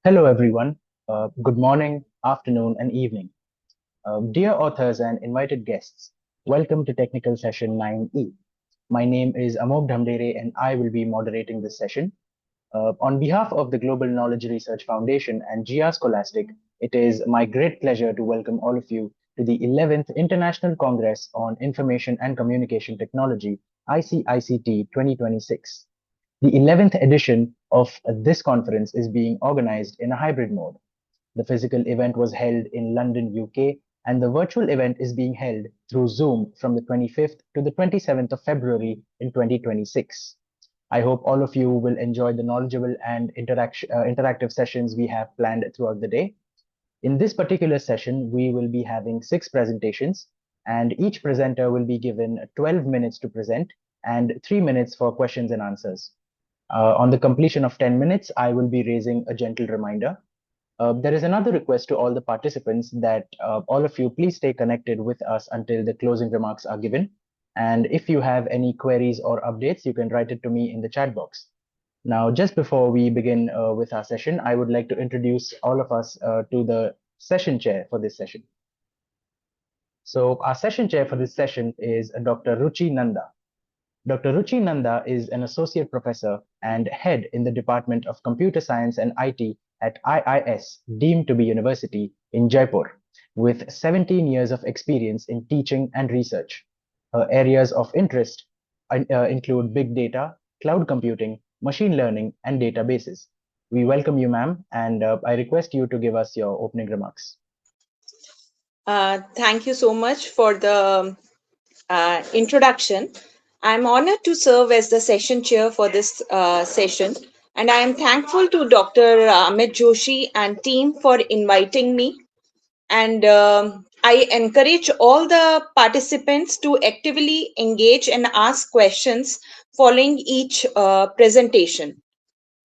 Hello, everyone. Good morning, afternoon, and evening. Dear authors and invited guests, welcome to Technical Session 9E. My name is Amog Dhamdere, and I will be moderating this session. On behalf of the Global Knowledge Research Foundation and GR Scholastic, it is my great pleasure to welcome all of you to the 11th International Congress on Information and Communication Technology, ICICT 2026. The 11th edition of this conference is being organized in a hybrid mode. The physical event was held in London, UK, and the virtual event is being held through Zoom from the 25th to the 27th of February in 2026. I hope all of you will enjoy the knowledgeable and interactive sessions we have planned throughout the day. In this particular session, we will be having 6 presentations, and each presenter will be given 12 minutes to present and 3 minutes for questions and answers. On the completion of 10 minutes, I will be raising a gentle reminder. There is another request to all the participants that all of you please stay connected with us until the closing remarks are given. And if you have any queries or updates, you can write it to me in the chat box. Now, just before we begin with our session, I would like to introduce all of us to the session chair for this session. So our session chair for this session is Dr. Ruchi Nanda. Dr. Ruchi Nanda is an associate professor and head in the Department of Computer Science and IT at IIS, deemed to be university in Jaipur, with 17 years of experience in teaching and research. Her areas of interest include big data, cloud computing, machine learning, and databases. We welcome you, ma'am, and I request you to give us your opening remarks. Thank you so much for the introduction. I'm honored to serve as the session chair for this session, and I am thankful to Dr. Amit Joshi and team for inviting me. And I encourage all the participants to actively engage and ask questions following each presentation.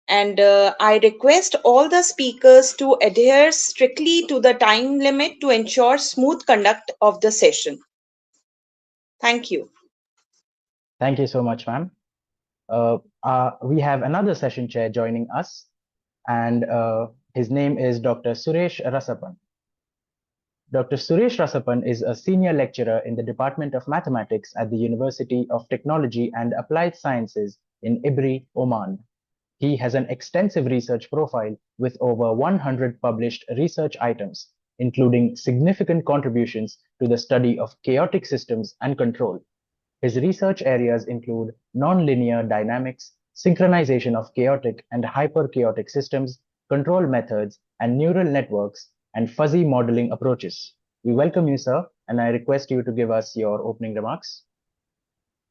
And I request all the speakers to adhere strictly to the time limit to ensure smooth conduct of the session. Thank you. Thank you so much, ma'am. We have another session chair joining us, and his name is Dr. Suresh Rasapan. Dr. Suresh Rasapan is a senior lecturer in the Department of Mathematics at the University of Technology and Applied Sciences in Ibri, Oman. He has an extensive research profile with over 100 published research items, including significant contributions to the study of chaotic systems and control. His research areas include nonlinear dynamics, synchronization of chaotic and hyperchaotic systems, control methods, and neural networks, and fuzzy modeling approaches. We welcome you, sir, and I request you to give us your opening remarks.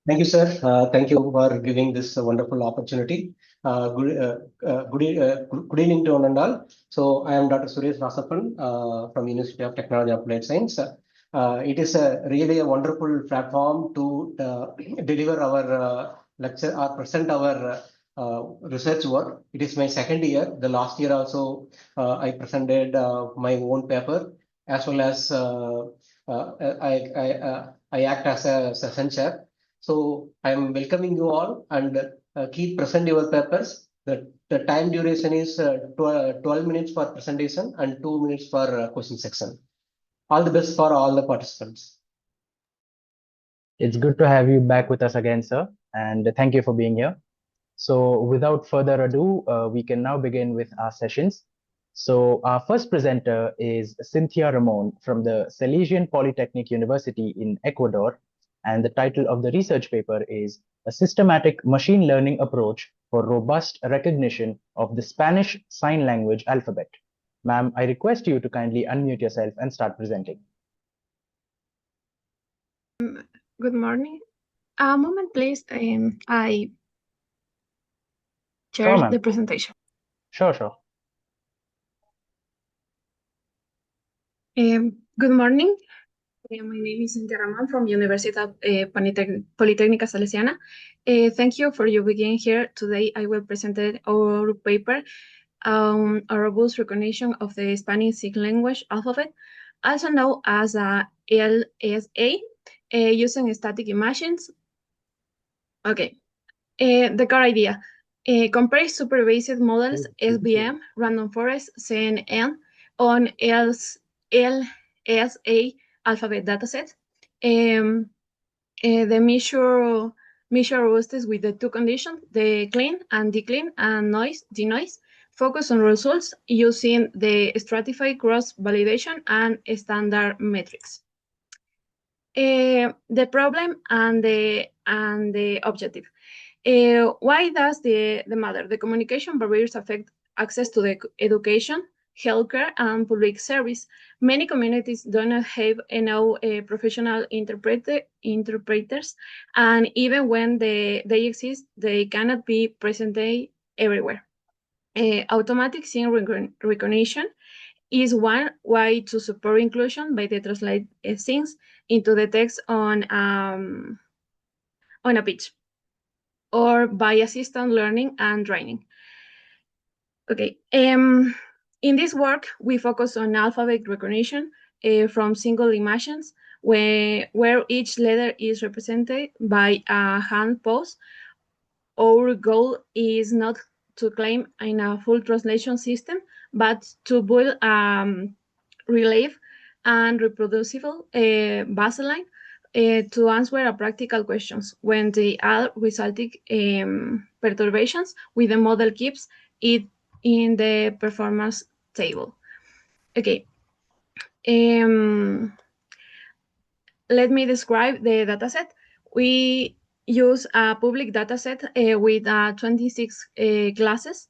Thank you, sir. Thank you for giving this wonderful opportunity. Good evening to one and all. So I am Dr. Suresh Rasapan from University of Technology and Applied Science. It is really a wonderful platform to deliver our lecture or present our research work. It is my second year. The last year also I presented my own paper, as well as I act as a session chair. So I am welcoming you all, and keep present your papers. The time duration is 12 minutes for presentation and 2 minutes for question section. All the best for all the participants. It's good to have you back with us again, sir, and thank you for being here. So without further ado, we can now begin with our sessions. So our first presenter is Cynthia Ramon from the Salesian Polytechnic University in Ecuador, and the title of the research paper is A Systematic Machine Learning Approach for Robust Recognition of the Spanish Sign Language Alphabet. Ma'am, I request you to kindly unmute yourself and start presenting. Good morning. A moment, please. I share Sure, the presentation. Sure. Good morning. My name is Cynthia Ramon from Universidad Politécnica Salesiana. Thank you for your being here. Today I will present our paper on a robust recognition of the Spanish Sign Language alphabet, also known as LSA, using static images. Okay, the core idea. Compare supervised models, SVM, random forest, CNN, on LSA alphabet dataset. The measure robustness with the two conditions, the clean and declean and denoise. Focus on results using the stratified cross-validation and standard metrics. The problem and the objective. Why does the matter? The communication barriers affect access to the education, healthcare, and public service. Many communities do not have enough professional interpreters, and even when they exist, they cannot be present everywhere. Automatic scene recognition is one way to support inclusion by the translate scenes into the text on a page, or by assistant learning and training. Okay, in this work, we focus on alphabet recognition from single images, where each letter is represented by a hand pose. Our goal is not to claim in a full translation system, but to build relief and reproducible baseline to answer a practical questions when they are resulting perturbations with the model keeps it in the performance table. Okay. Let me describe the dataset. We use a public dataset with 26 classes,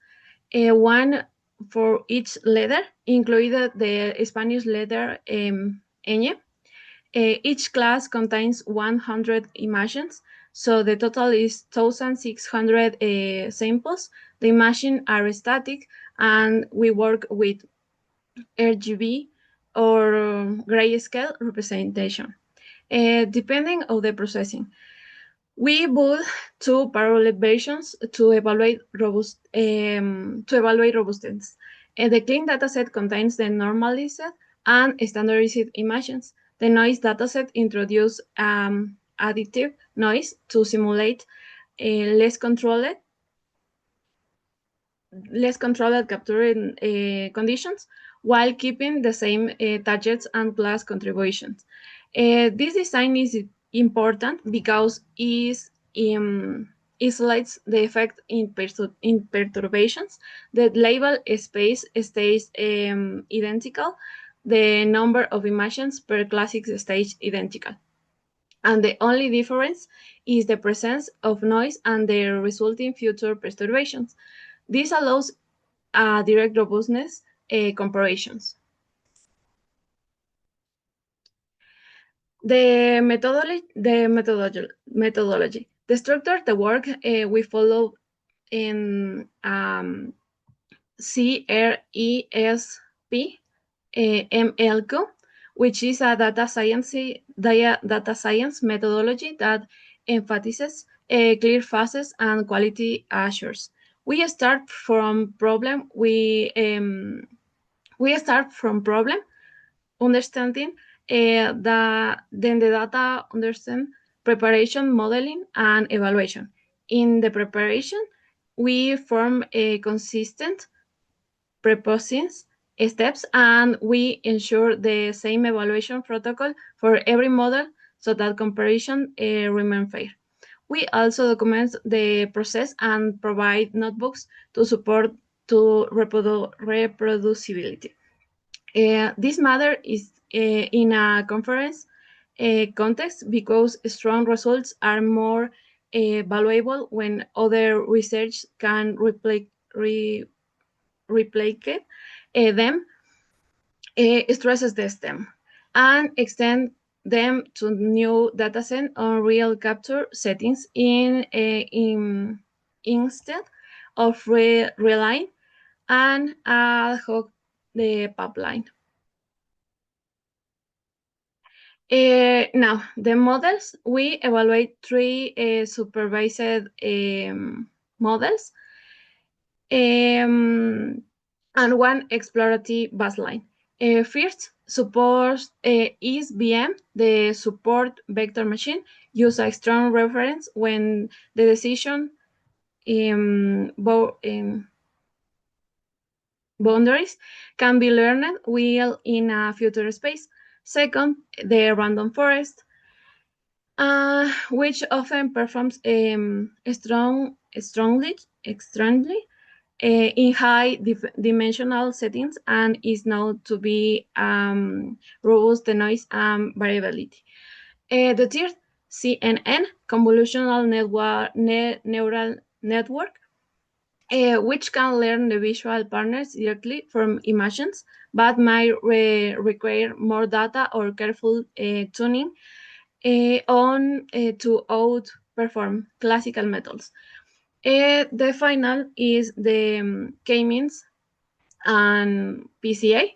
one for each letter, included the Spanish letter ñ. Each class contains 100 images, so the total is 1,600 samples. The images are static, and we work with RGB or grayscale representation. Depending on the processing, we build two parallel versions to evaluate robustness. The clean dataset contains the normalized and standardized images. The noise dataset introduces additive noise to simulate less controlled capturing conditions while keeping the same targets and class contributions. This design is important because it isolates the effect in perturbations. The label space stays identical. The number of images per classic stays identical. And the only difference is the presence of noise and the resulting future perturbations. This allows direct robustness comparisons. The methodology. The structure, the work we follow in CRESP MLQ, which is a data science methodology that emphasizes clear phases and quality assurance. We start from problem. We start from problem understanding, then the data understand, preparation, modeling, and evaluation. In the preparation, we form a consistent proposals steps, and we ensure the same evaluation protocol for every model so that comparison remain fair. We also document the process and provide notebooks to support to reproducibility. This matter is in a conference context because strong results are more valuable when other research can replicate them, stresses the STEM, and extend them to new dataset on real capture settings instead of relying on ad hoc the pipeline. Now, the models, we evaluate three supervised models and one exploratory baseline. First, support is VM, the support vector machine, use a strong reference when the decision boundaries can be learned well in a future space. Second, the random forest, which often performs strongly in high dimensional settings and is known to be robust to noise and variability. The third, CNN, convolutional neural network, which can learn the visual partners directly from images, but might require more data or careful tuning to outperform classical methods. The final is the K-means and PCA.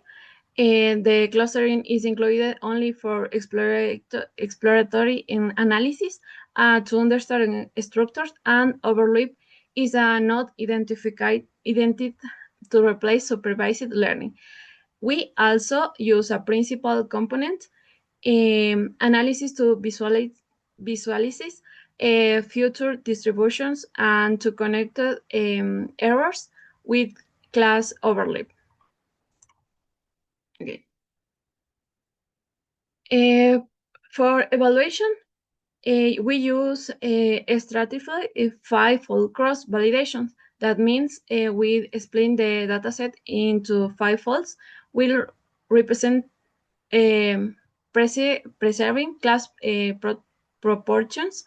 The clustering is included only for exploratory analysis to understand structures, and overlap is not identified to replace supervised learning. We also use a principal component analysis to visualize future distributions and to connect errors with class overlap. Okay. For evaluation, we use a stratified five-fold cross validation. That means we split the dataset into 5 folds. Will represent preserving class proportions,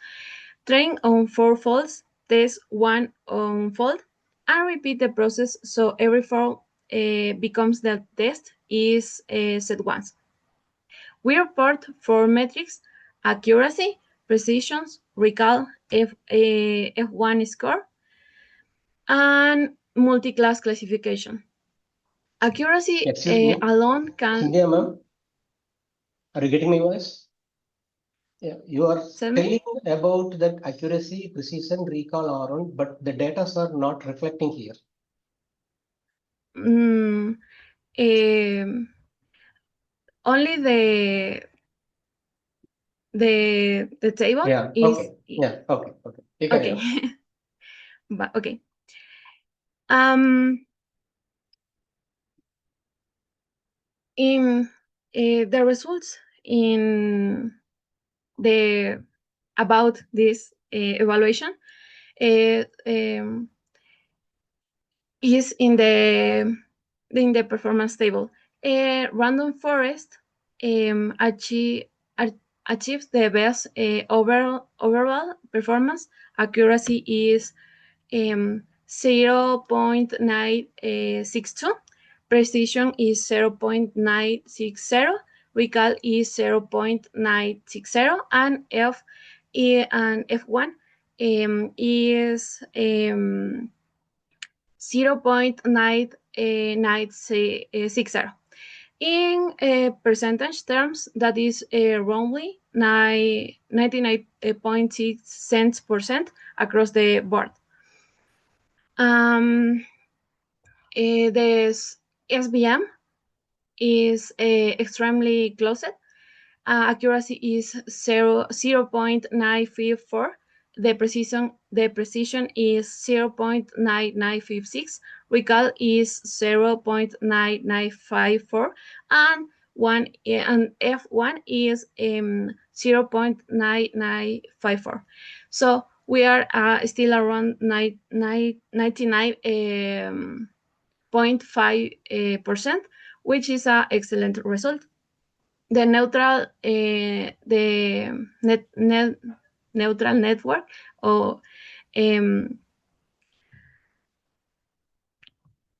train on 4 folds, test 1 on fold, and repeat the process so every fold becomes the test is set once. We report 4 metrics: accuracy, precision, recall, F1 score, and multi-class classification. Accuracy Excuse me. alone can... Cynthia, ma'am, are you getting my voice? Yeah, you are telling about that accuracy, precision, recall are on, but the data are not reflecting here. Only the table Yeah. is... Okay. Yeah. Okay. Okay. Okay. But okay. In the results in the about this evaluation is in the performance table. Random forest achieves the best overall performance. Accuracy is 0.962, precision is 0.960, recall is 0.960, and F1 is 0.960. In percentage terms, that is roughly 99.6% across the board. The SVM is extremely close. Accuracy is 0.954. The precision is 0.9956. Recall is 0.9954, and F1 is 0.9954. So we are still around 99.5%, which is an excellent result. The neutral neutral network, or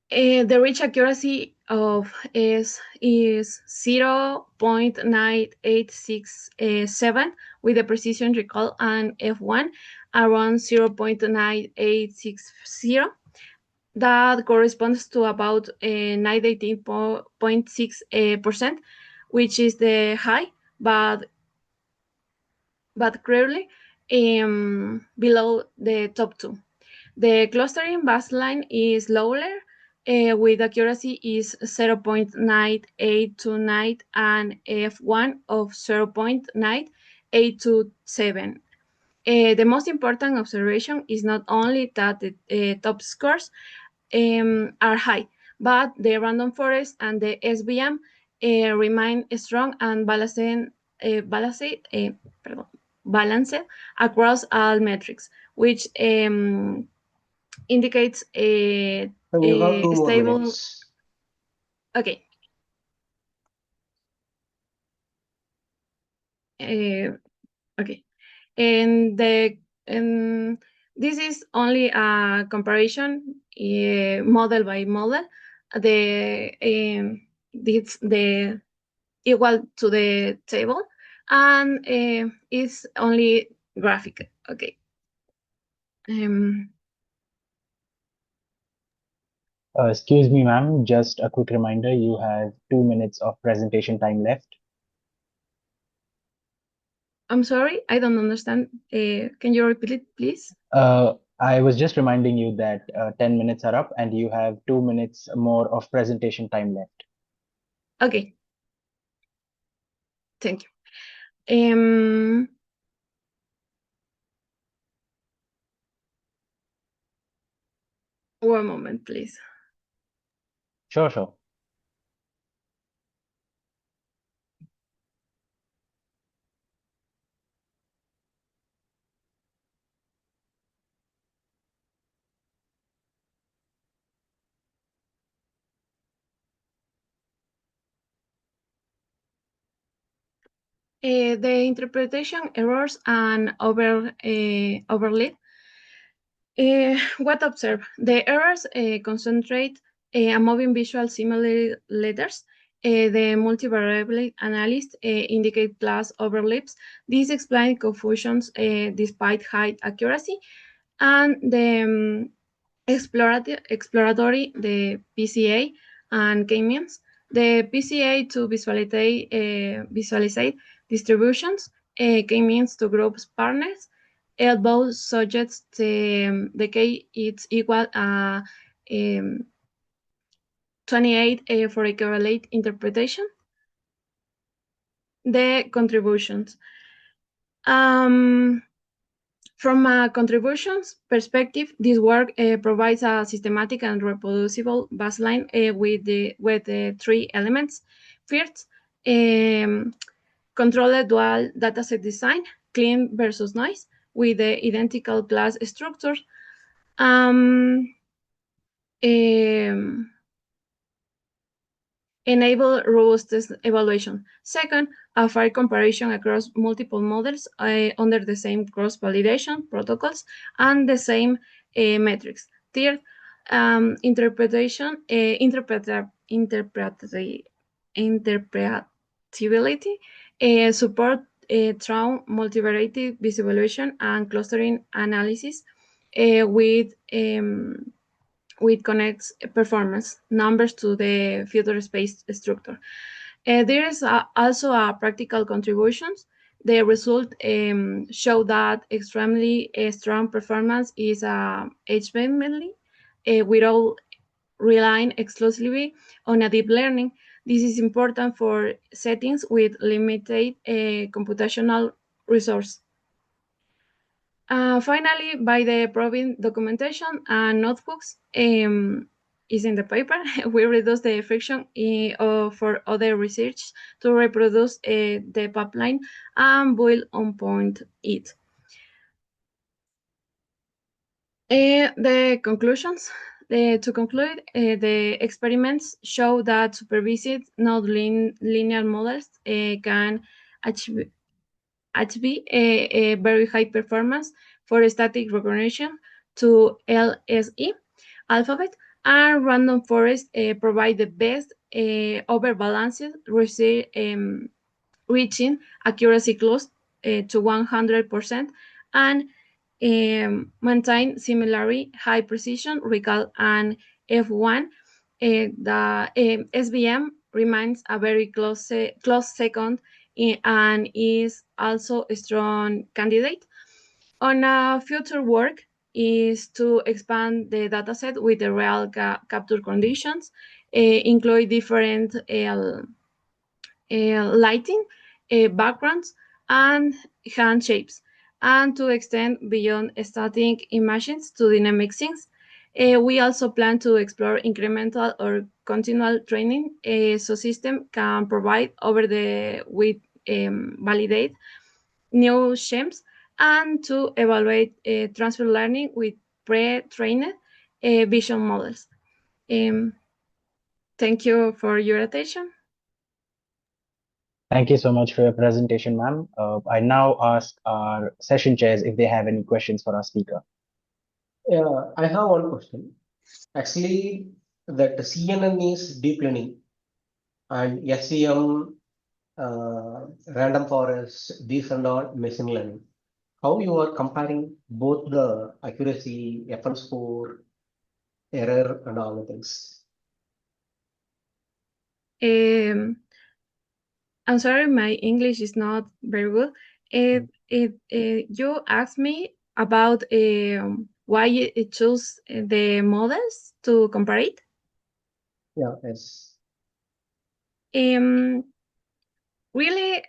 the reach accuracy of is 0.9867 with the precision recall, and F1 around 0.9860. That corresponds to about 98.6%, which is the high, but clearly below the top 2. The clustering baseline is lower, with accuracy is 0.9829 and F1 of 0.9827. The most important observation is not only that the top scores are high, but the random forest and the SVM remain strong and balanced across all metrics, which indicates a And you have 2 more stable. minutes. Okay. Okay. And this is only a comparison model by model. The equal to the table, and it's only graphic. Okay. Excuse me, ma'am, just a quick reminder, you have 2 minutes of presentation time left. I'm sorry, I don't understand. Can you repeat it, please? I was just reminding you that 10 minutes are up and you have 2 minutes more of presentation time left. Okay. Thank you. One moment, please. Sure. The interpretation errors and overlap. What observe? The errors concentrate a moving visual similar letters. The multivariable analysis indicate class overlaps. This explains confusions despite high accuracy. And the exploratory, the PCA and K-means. The PCA to visualize distributions, K-means to groups partners. Both suggests the K is equal 28 for a correlate interpretation. The contributions. From a contributions perspective, this work provides a systematic and reproducible baseline with the three elements. First, controlled dual dataset design, clean versus noise, with the identical class structure. Enable robust evaluation. Second, a fair comparison across multiple models under the same cross-validation protocols and the same metrics. Third, interpretability, support through multivariate visualization and clustering analysis with connects performance numbers to the future space structure. There is also a practical contributions. The result show that extremely strong performance is HTML without relying exclusively on a deep learning. This is important for settings with limited computational resource. Finally, by the proving documentation and notebooks is in the paper, we reduce the friction for other research to reproduce the pipeline and build on point it. The conclusions. To conclude, the experiments show that supervised non-linear models can achieve a very high performance for static recognition to LSE alphabet, and random forest provide the best overbalanced reaching accuracy close to 100% and maintain similarly high precision. Recall and F1, the SVM remains a very close second and is also a strong candidate. On future work is to expand the dataset with the real capture conditions, include different lighting, backgrounds, and hand shapes, and to extend beyond static images to dynamic scenes. We also plan to explore incremental or continual training so system can provide over the with validate new schemes and to evaluate transfer learning with pre-trained vision models. Um, Thank you for your attention. Thank you so much for your presentation, ma'am. I now ask our session chairs if they have any questions for our speaker. Yeah, I have one question. Actually, that CNN is deep learning and SEM, random forest, these and all machine learning. How you are comparing both the accuracy, FN score, error, and all the things? Um, I'm sorry, my English is not very good. You asked me about why it chose the models to compare it. Yeah, yes. Really,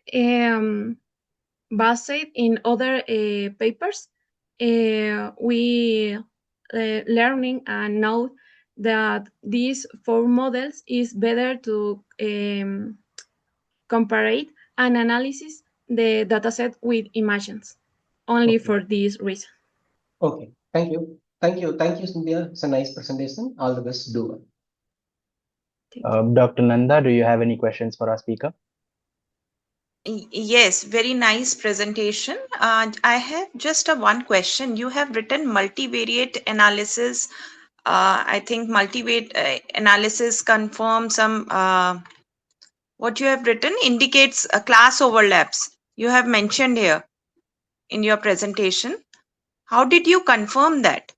based in other papers, we learning and know that these four models is better to compare and analysis the dataset with images, only Okay. for this reason. Okay. Thank you. Thank you. Thank you, Cynthia. It's a nice presentation. All the best. Do well. Dr. Nanda, do you have any questions for our speaker? Yes, very nice presentation. I have just a one question. You have written multivariate analysis. I think multivariate analysis confirms some, what you have written indicates class overlaps. You have mentioned here in your presentation. How did you confirm that?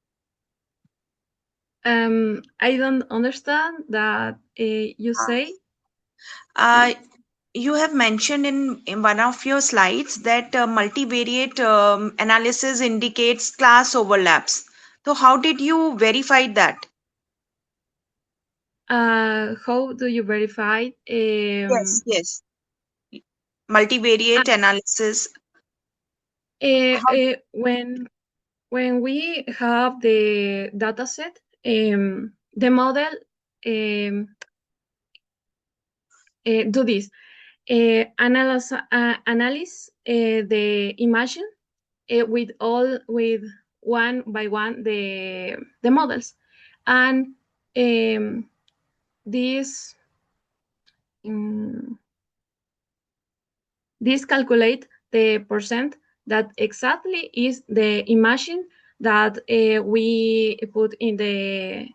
I don't understand that you say. You have mentioned in one of your slides that multivariate analysis indicates class overlaps. So, how did you verify that? How do you verify? Yes. Multivariate analysis. How, When we have the dataset, the model do this. Analyze the image with one by one the models, and this um, this calculate the percent that exactly is the image that we put in the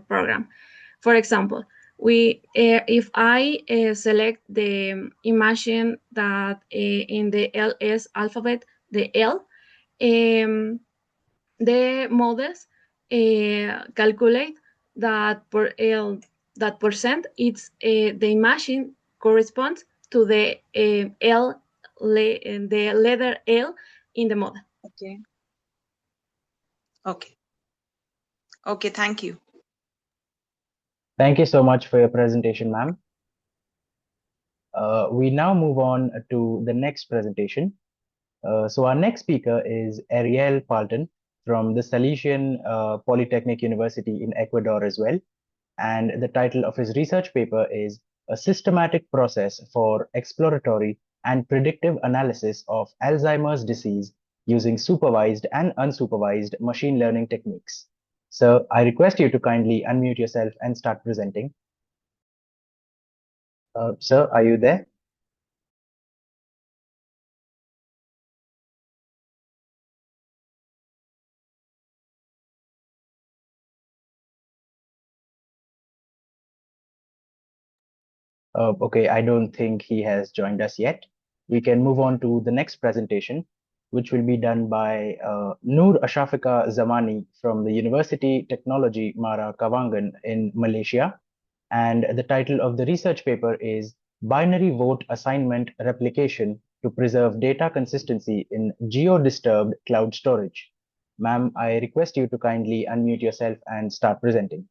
program. For example, we if I select the image that in the LS alphabet, the L, the models calculate that that percent it's the image corresponds to the the letter L in the model. okay. Okay. Okay. Thank you. Thank you so much for your presentation, ma'am. We now move on to the next presentation. So our next speaker is Ariel Palton from the Salesian Polytechnic University in Ecuador as well. And the title of his research paper is A Systematic Process for Exploratory and Predictive Analysis of Alzheimer's Disease Using Supervised and Unsupervised Machine Learning Techniques. So I request you to kindly unmute yourself and start presenting. Sir, are you there? Okay, I don't think he has joined us yet. We can move on to the next presentation, which will be done by Noor Ashafika Zamani from the University Technology Mara Kawangan in Malaysia. And the title of the research paper is Binary Vote Assignment Replication to Preserve Data Consistency in Geo-Disturbed Cloud Storage. Ma'am, I request you to kindly unmute yourself and start presenting.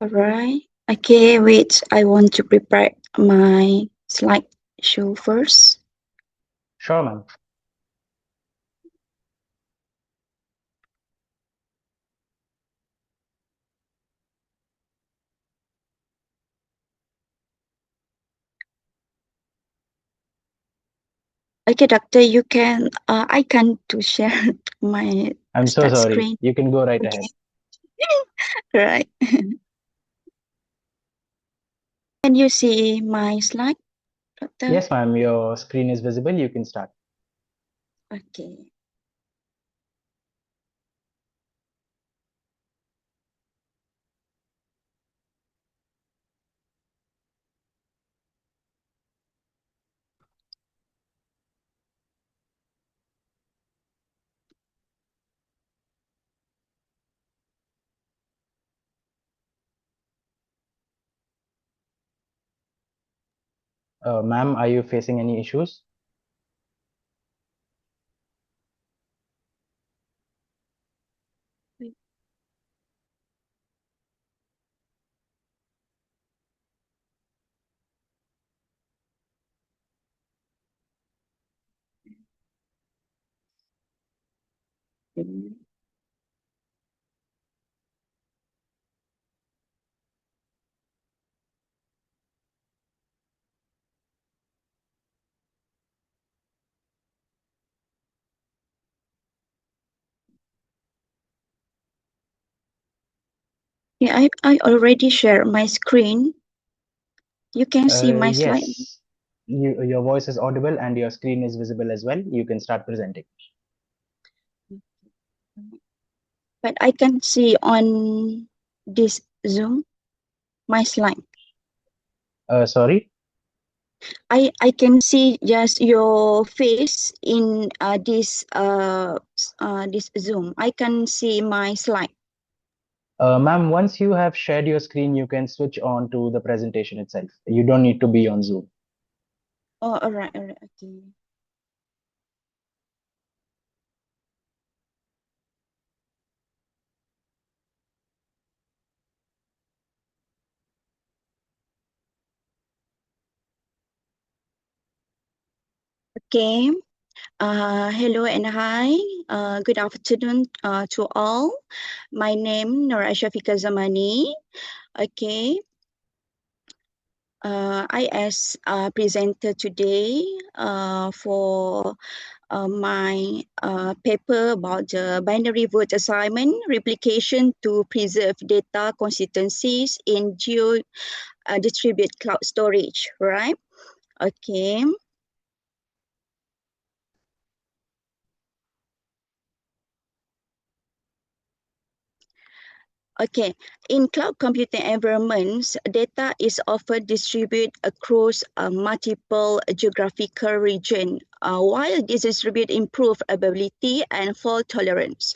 All right. Okay, wait. I want to prepare my slideshow first. Sure, ma'am. Okay, doctor, you can. I can't to share my I'm so start sorry. screen. You can go right Okay. ahead. Right. Can you see my slide, doctor? Yes, ma'am. Your screen is visible. You can start. Okay. Ma'am, are you facing any issues? Yeah, I already shared my screen. You can see my slide, Yes. Your voice is audible and your screen is visible as well. You can start presenting. but I can see on this Zoom my slide. Sorry. I can see just your face in this Zoom. I can see my slide. Ma'am, once you have shared your screen, you can switch on to the presentation itself. You don't need to be on Zoom. Oh, all right, okay. Okay. Hello and hi. Good afternoon to all. My name Nora Shafika Zamani. Okay. I as presenter today for my paper about the binary vote assignment replication to preserve data consistencies in geo distributed cloud storage, right? Okay. Okay, in cloud computing environments, data is often distributed across multiple geographical regions. While this distribute improve availability and fault tolerance,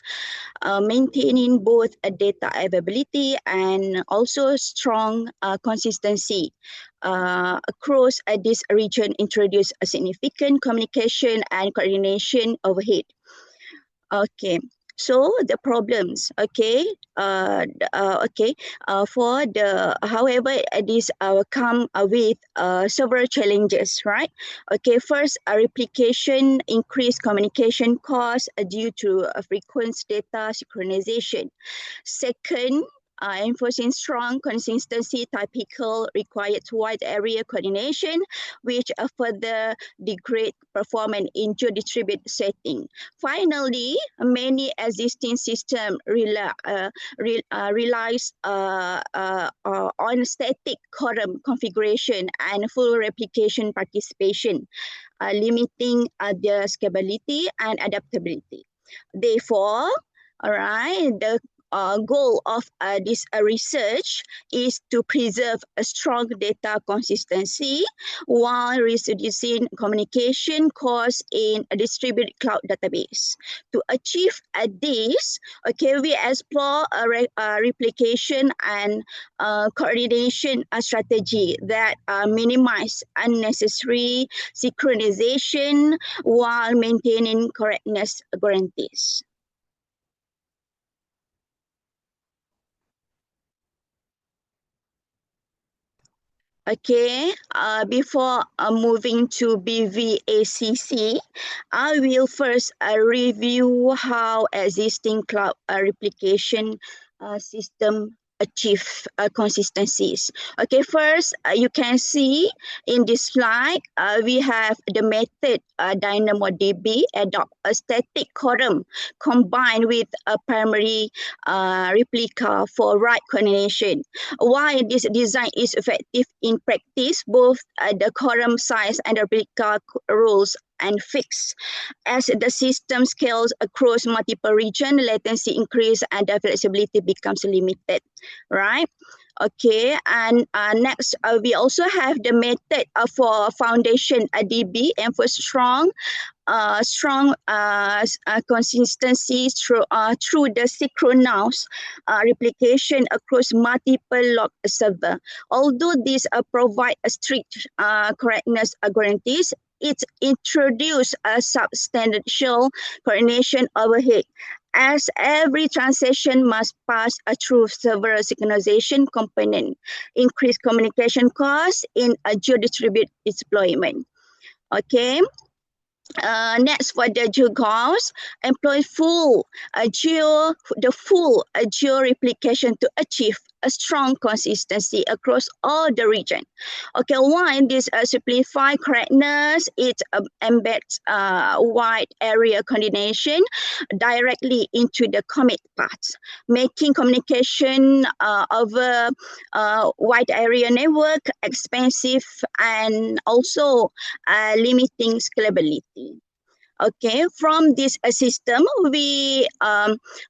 maintaining both data availability and also strong consistency across this region introduce a significant communication and coordination overhead. Okay. So the problems, okay, for the, however, this come with several challenges, right? Okay, first, replication increased communication costs due to frequent data synchronization. Second, enforcing strong consistency typical required wide area coordination, which further degrade performance in geo-distributed setting. Finally, many existing systems relies on static quorum configuration and full replication participation, limiting their scalability and adaptability. Therefore, all right, the goal of this research is to preserve a strong data consistency while reducing communication costs in a distributed cloud database. To achieve this, okay, we explore a replication and coordination strategy that minimize unnecessary synchronization while maintaining correctness guarantees. Okay, before moving to BVACC, I will first review how existing cloud replication system achieve consistencies. Okay, first you can see in this slide we have the method DynamoDB adopt a static quorum combined with a primary replica for write coordination. Why this design is effective in practice, both the quorum size and the replica rules and fixed. As the system scales across multiple regions, latency increase and the flexibility becomes limited, right? Okay, and next we also have the method for foundation DB and for strong consistency through the synchronous replication across multiple log server. Although these provide a strict correctness guarantees, it introduces a substantial coordination overhead, as every transaction must pass through several synchronization component, increase communication costs in a geo-distributed deployment. Okay. Next, for the geo goals, employ full geo replication to achieve a strong consistency across all the region. Okay, one, this simplify correctness, it embeds wide area coordination directly into the commit paths, making communication over wide area network expensive and also limiting scalability. Okay, from this system, we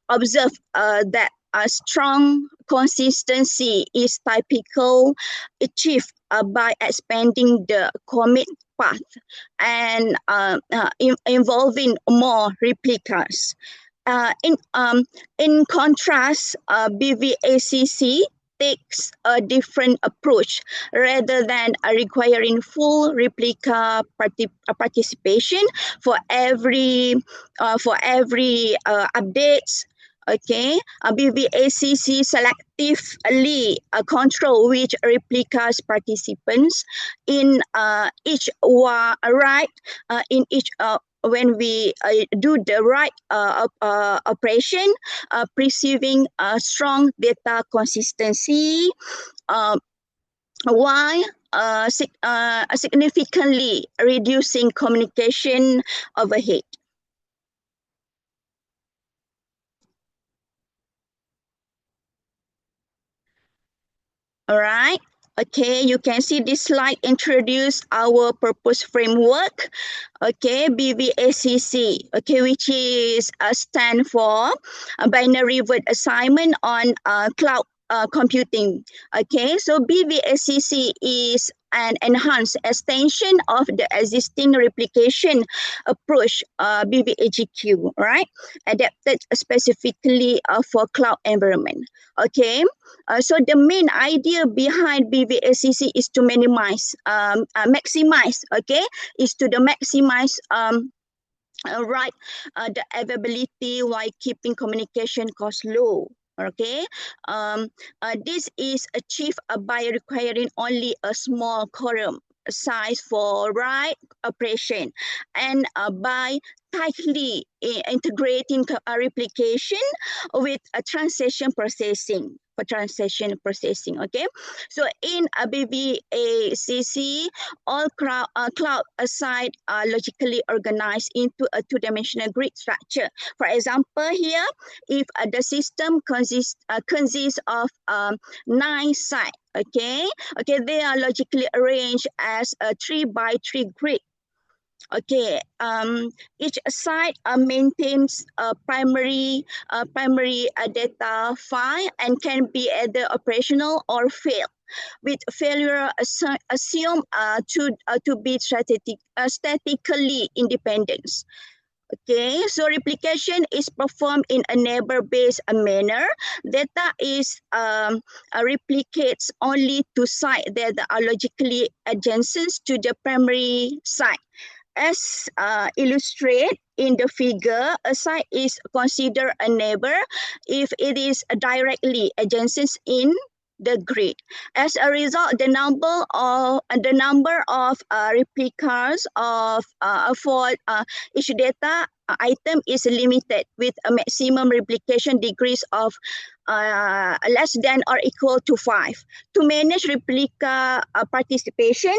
observe that a strong consistency is typical achieved by expanding the commit path and involving more replicas. In contrast, BVACC takes a different approach rather than requiring full replica participation for every updates. Okay, BVACC selectively control which replicas participants in each in each when we do the right operation, preserving strong data consistency, while significantly reducing communication overhead. All right. Okay, you can see this slide introduce our purpose framework. Okay, BVACC. Okay, which is stand for binary word assignment on cloud computing. Okay, so BVACC is an enhanced extension of the existing replication approach, BVAGQ, right? Adapted specifically for cloud environment. Okay, so the main idea behind BVACC is to maximize, okay, is to the maximize the availability while keeping communication costs low. Okay, this is achieved by requiring only a small quorum size for write operation and by tightly integrating replication with a transaction processing. Okay, so in BVACC, all cloud aside are logically organized into a two-dimensional grid structure. For example, here, if the system consists of 9 sites, okay, they are logically arranged as a 3x3 grid. Okay, each site maintains a primary data file and can be either operational or fail, with failure assumed to be statically independent. Okay, so replication is performed in a neighbor-based manner. Data is replicates only to sites that are logically adjacent to the primary site. As illustrated in the figure, a site is considered a neighbor if it is directly adjacent in the grid. As a result, the number of replicas of for each data item is limited with a maximum replication degrees of less than or equal to 5. To manage replica participation,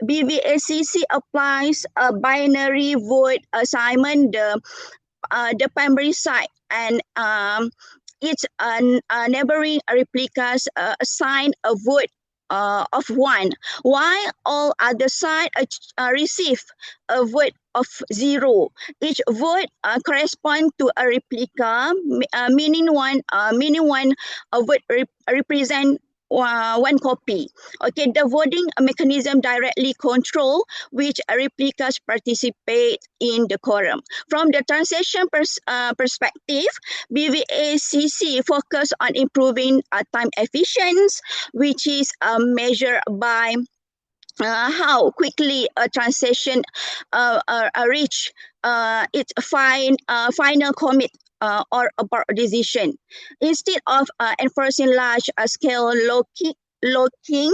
BVACC applies a binary void assignment the primary site and its neighboring replicas assign a void of 1, while all other sites receive a void of 0. Each void corresponds to a replica, meaning one void represent one copy. Okay, the voting mechanism directly control which replicas participate in the quorum. From the transaction perspective, BVACC focus on improving time efficiency, which is measured by how quickly a transaction reach its final commit or abort decision. Instead of enforcing large scale locking,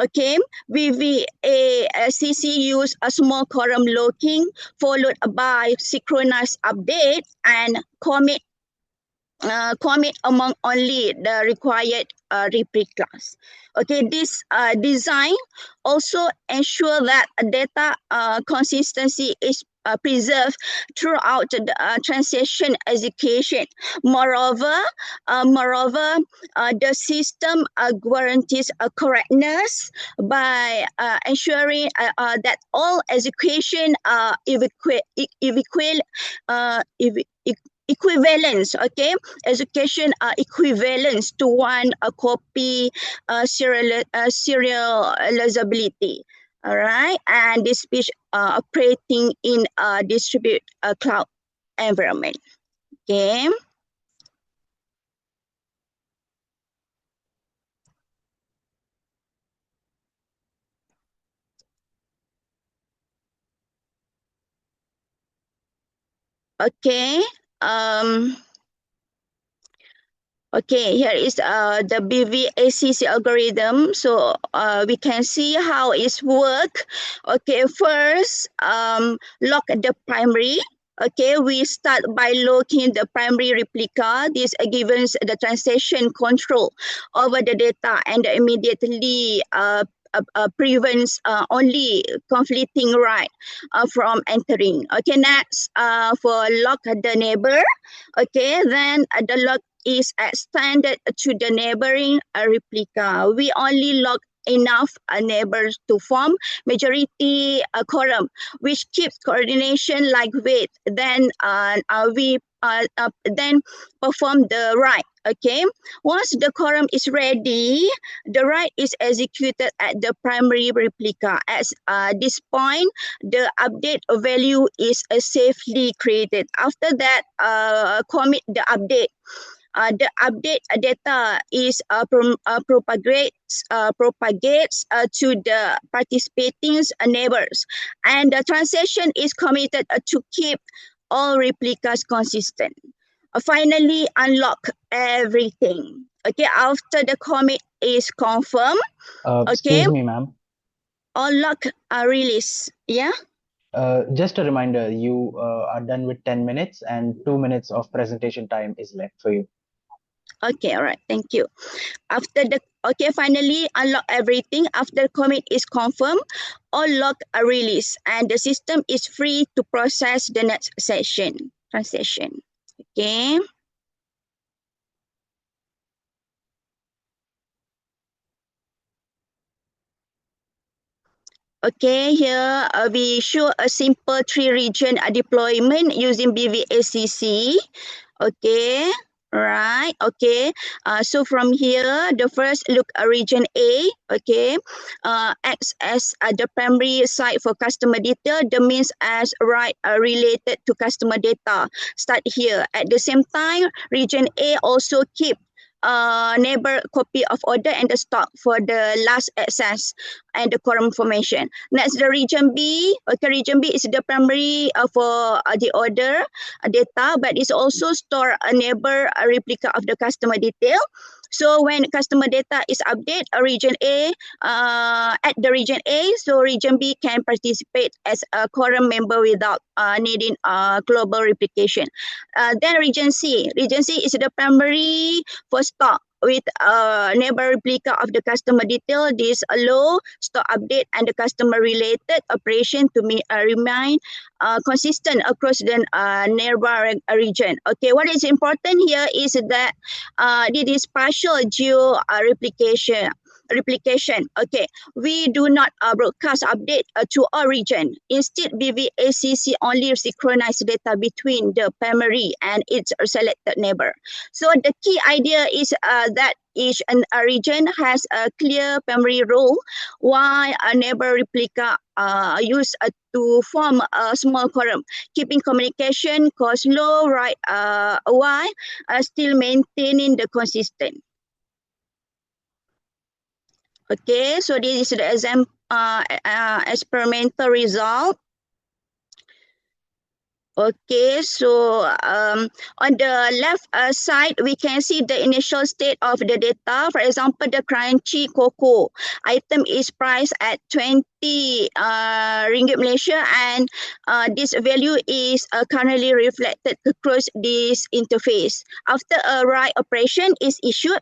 okay, BVACC use a small quorum locking followed by synchronous update and commit among only the required replicas. Okay, this design also ensure that data consistency is preserved throughout the transaction execution. Moreover, the system guarantees correctness by ensuring that all execution equivalence, okay, execution equivalence to one copy serializability. All right, and this speech operating in a distributed cloud environment. Okay. Okay. Okay, here is the BVACC algorithm. So we can see how it's work. Okay, first lock the primary. Okay, we start by locking the primary replica. This gives the transaction control over the data and immediately prevents only conflicting right from entering. Okay, next for lock the neighbor. Okay, then the lock is extended to the neighboring replica. We only lock enough neighbors to form majority quorum, which keeps coordination lightweight. Then we then perform the write. Okay, once the quorum is ready, the write is executed at the primary replica. At this point, the update value is safely created. After that, commit the update. The update data is propagates to the participating neighbors, and the transaction is committed to keep all replicas consistent. Finally, unlock everything. Okay, after the commit is confirmed. Okay, excuse me, ma'am. Unlock a release. Yeah. Just a reminder, you are done with 10 minutes and 2 minutes of presentation time is left for you. Okay, all right, thank you. After the, okay, finally unlock everything. After commit is confirmed, all lock are released and the system is free to process the next session, transaction. Okay. Okay, here we show a simple 3-region deployment using BVACC. Okay, right. Okay, so from here, the first look region A. Okay, acts as the primary site for customer data. The means as right related to customer data start here. At the same time, region A also keep neighbor copy of order and the stock for the last access and the quorum formation. Next, the region B. Okay, region B is the primary for the order data, but it's also store a neighbor replica of the customer detail. So when customer data is updated, region A at the region A, so region B can participate as a quorum member without needing global replication. Then region C is the primary for stock with a neighbor replica of the customer detail. This allow stock update and the customer related operation to remain consistent across the nearby region. Okay, what is important here is that this is partial geo replication. Okay, we do not broadcast update to all region. Instead, BVACC only synchronize data between the primary and its selected neighbor. So the key idea is that each region has a clear primary role, while a neighbor replica used to form a small quorum, keeping communication cost low, right? While still maintaining the consistent. Okay, so this is the experimental result. Okay, so on the left side, we can see the initial state of the data. For example, the crunchy cocoa item is priced at 20 ringgit Malaysia, and this value is currently reflected across this interface. After a write operation is issued,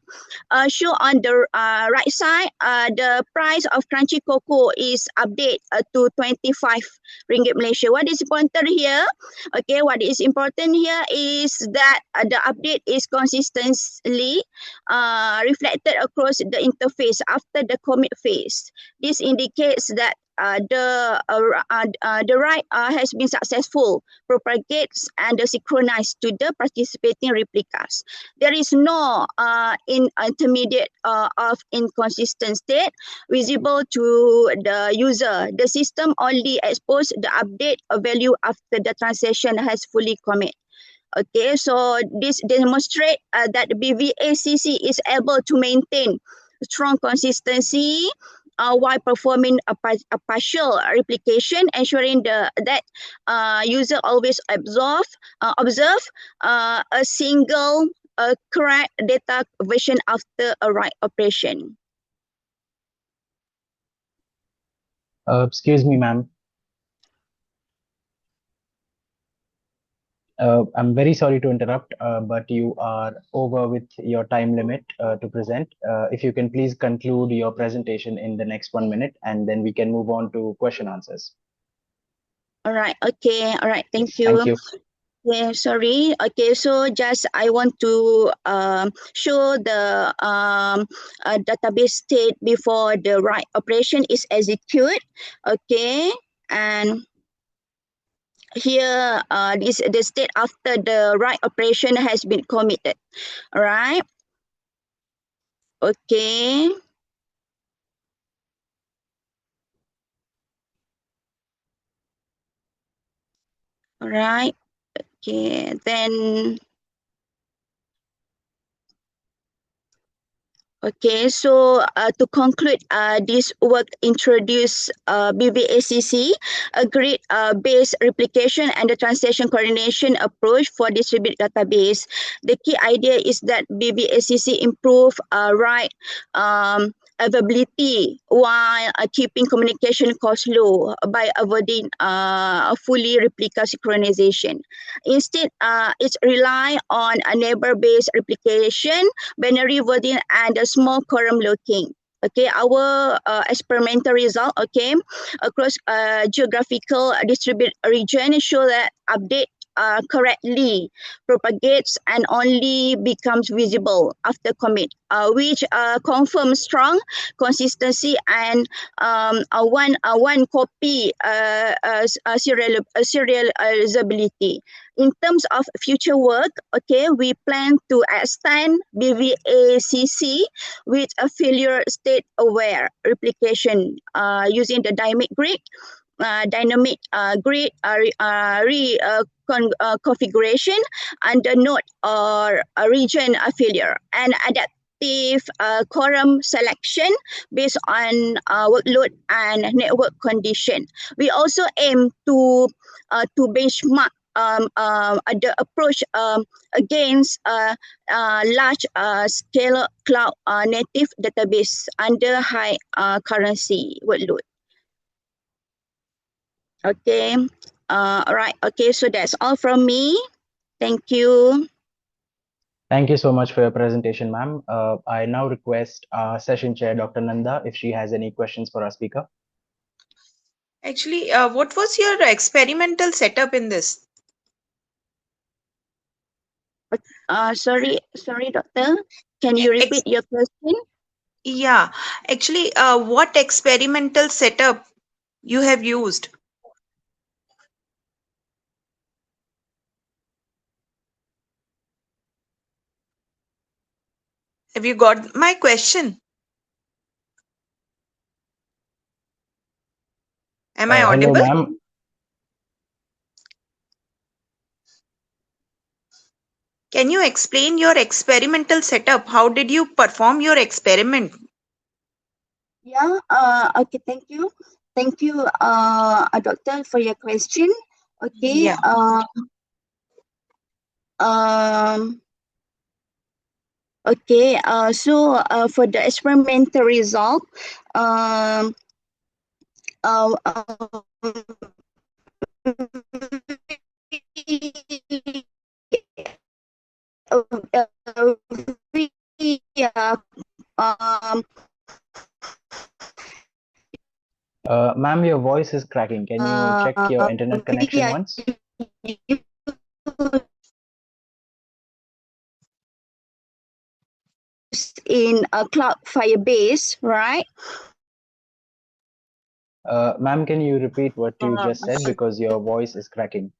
show on the right side, the price of crunchy cocoa is updated to 25 ringgit Malaysia. What is important here? Okay, what is important here is that the update is consistently reflected across the interface after the commit phase. This indicates that the write has been successful, propagates and synchronized to the participating replicas. There is no intermediate of inconsistent state visible to the user. The system only exposes the update value after the transaction has fully commit. Okay, so this demonstrates that BVACC is able to maintain strong consistency while performing a partial replication, ensuring that user always observe a single correct data version after a write operation. Excuse me, ma'am. I'm very sorry to interrupt, but you are over with your time limit to present. If you can please conclude your presentation in the next 1 minute, and then we can move on to question answers. All right. Okay. All right. Thank you. Thank you. Yeah, sorry. Okay, so just I want to show the database state before the write operation is executed. Okay, and here this the state after the write operation has been committed. All right. Okay. All right. Okay, then. Okay, so to conclude, this work introduced BVACC, a grid-based replication and the translation coordination approach for distributed database. The key idea is that BVACC improve write availability while keeping communication cost low by avoiding fully replica synchronization. Instead, it rely on a neighbor-based replication, binary wording, and a small quorum looking. Okay, our experimental result, okay, across geographical distributed region show that update correctly propagates and only becomes visible after commit, which confirms strong consistency and one copy serializability. In terms of future work, okay, we plan to extend BVACC with a failure state aware replication using the dynamic grid configuration under node or a region failure, and effective quorum selection based on workload and network condition. We also aim to benchmark the approach against large scale cloud native database under high currency workload. Okay. All right. Okay. So that's all from me. Thank you. Thank you so much for your presentation, ma'am. I now request our session chair, Dr. Nanda, if she has any questions for our speaker. Actually, what was your experimental setup in this? Sorry, doctor. Can you repeat your question? Yeah, actually, what experimental setup you have used? Have you got my question? Am I Hello, audible? ma'am. Can you explain your experimental setup? How did you perform your experiment? Yeah. Okay. Thank you. Thank you, doctor, for your question. Okay. Yeah. Okay. So for the experimental result, Ma'am, your voice is cracking. Can you check your internet connection once? in a cloud Firebase, right? Ma'am, can you repeat what you just said because your voice is cracking?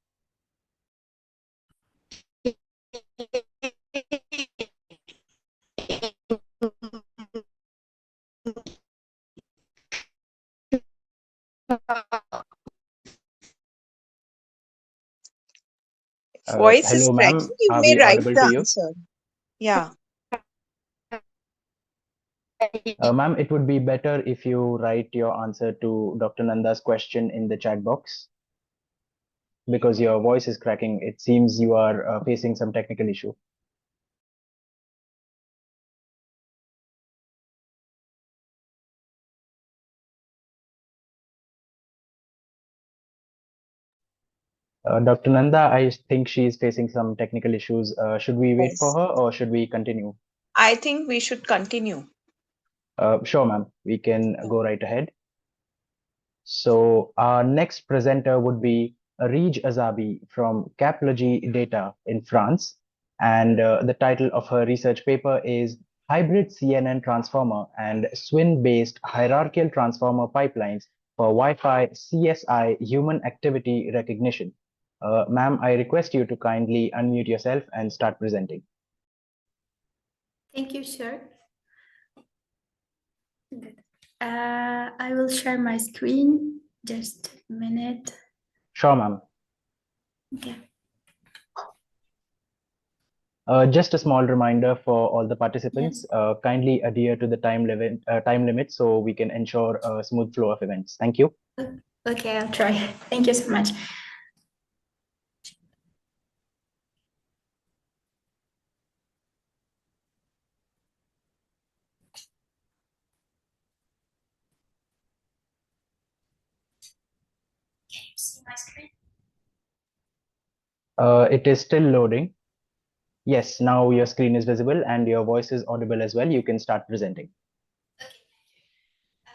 Voice is Hello, cracking. ma'am. You Are may we write audible the to you? answer. Yeah. Ma'am, it would be better if you write your answer to Dr. Nanda's question in the chat box because your voice is cracking. It seems you are facing some technical issue. Dr. Nanda, I think she is facing some technical issues. Should we wait for Yes. her or should we continue? I think we should continue. Sure, ma'am. We can go right ahead. So our next presenter would be Rij Azabi from Caplogy Data in France. And the title of her research paper is Hybrid CNN Transformer and SWIN-based Hierarchical Transformer Pipelines for Wi-Fi CSI Human Activity Recognition. Ma'am, I request you to kindly unmute yourself and start presenting. Thank you, sir. Good. I will share my screen. Just a minute. Sure, ma'am. Okay. Just a small reminder for all the participants, Yes. kindly adhere to the time limit so we can ensure a smooth flow of events. Thank you. Okay, I'll try. Thank you so much. Can you see my screen? It is still loading. Yes, now your screen is visible and your voice is audible as well. You can start presenting.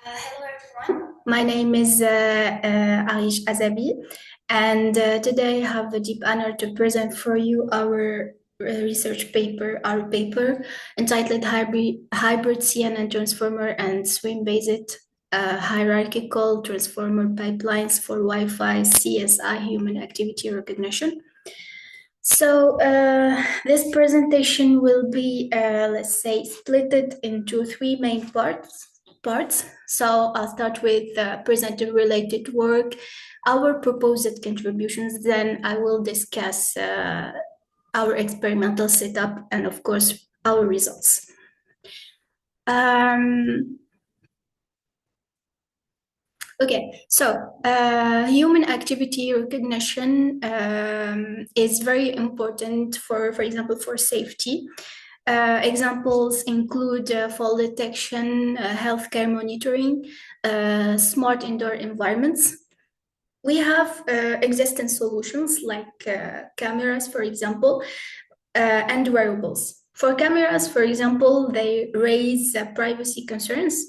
Hello, everyone. My name is Arish Azabi, and today I have the deep honor to present for you our research paper, entitled Hybrid CNN Transformer and Swim-Based Hierarchical Transformer Pipelines for Wi-Fi CSI Human Activity Recognition. So this presentation will be, let's say, split into three main parts. So I'll start with presenter-related work, our proposed contributions. Then I will discuss our experimental setup and, of course, our results. Okay, so human activity recognition is very important for example, for safety. Examples include fall detection, healthcare monitoring, smart indoor environments. We have existing solutions like cameras, for example, and wearables. For cameras, for example, they raise privacy concerns,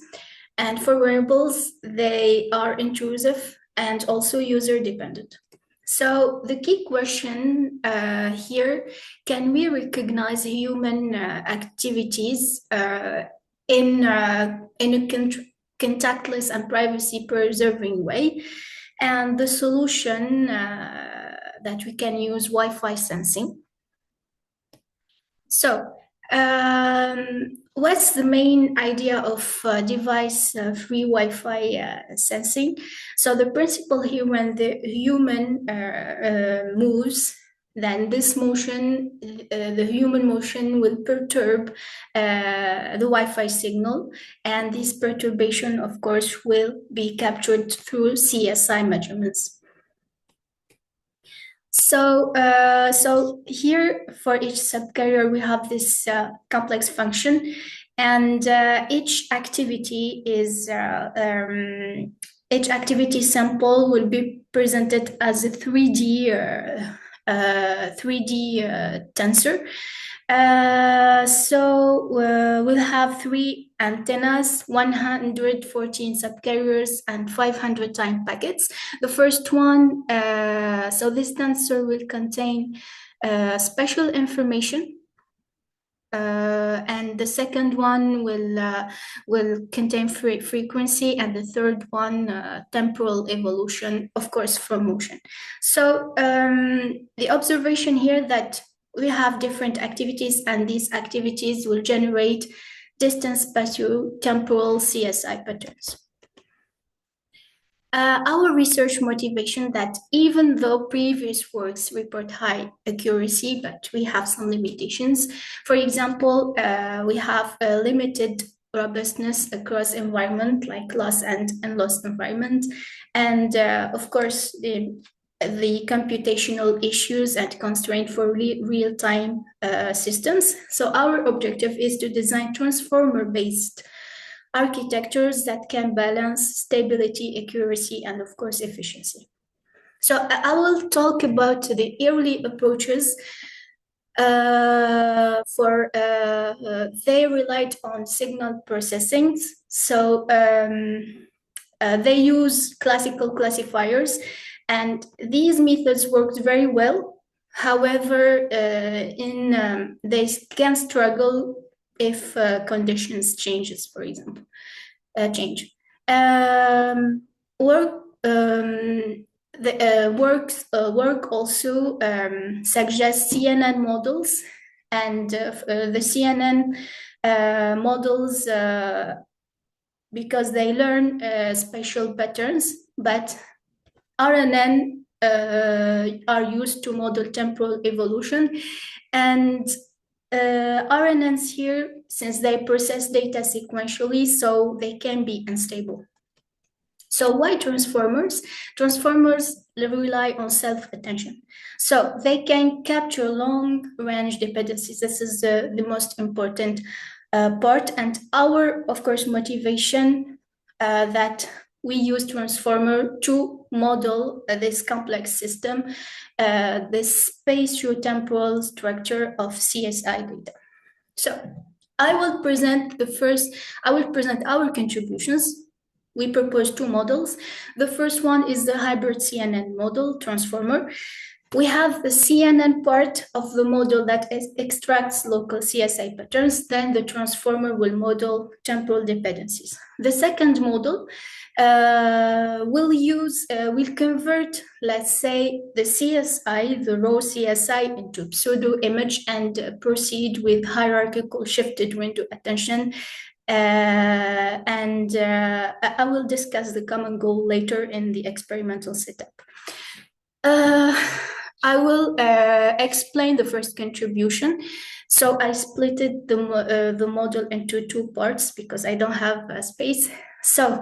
and for wearables, they are intrusive and also user dependent. So the key question here, can we recognize human activities in a contactless and privacy preserving way? And the solution that we can use Wi-Fi sensing. So what's the main idea of device-free Wi-Fi sensing? So the principle here, when the human moves, then this motion, the human motion will perturb the Wi-Fi signal, and this perturbation, of course, will be captured through CSI measurements. So, so here for each subcarrier, we have this complex function, and each activity sample will be presented as a 3D tensor. So we'll have 3 antennas, 114 subcarriers, and 500 time packets. The first one, so this tensor will contain special information, and the second one will contain frequency, and the third one temporal evolution, of course, from motion. So the observation here that we have different activities, and these activities will generate distance spatio-temporal CSI patterns. Our research motivation that even though previous works report high accuracy, but we have some limitations. For example, we have a limited robustness across environment like lost and unlost environment. And of course, the computational issues and constraint for real-time systems. So our objective is to design transformer-based architectures that can balance stability, accuracy, and of course, efficiency. So I will talk about the early approaches they relied on signal processing. So they use classical classifiers, and these methods worked very well. However, they can struggle if conditions changes, for example, change. Work also suggests CNN models, and the CNN models, because they learn spatial patterns, but RNN are used to model temporal evolution, and RNNs here, since they process data sequentially, so they can be unstable. So why transformers? Transformers rely on self-attention. So they can capture long-range dependencies. This is the most important part. And our, of course, motivation that we use transformer to model this complex system, this spatio-temporal structure of CSI data. So I will present our contributions. We propose 2 models. The first one is the hybrid CNN model transformer. We have the CNN part of the model that extracts local CSI patterns. Then the transformer will model temporal dependencies. The second model will convert, let's say, the CSI, the raw CSI, into pseudo image and proceed with hierarchical shifted window attention. And I will discuss the common goal later in the experimental setup. I will explain the first contribution. So I split the model into two parts because I don't have space. So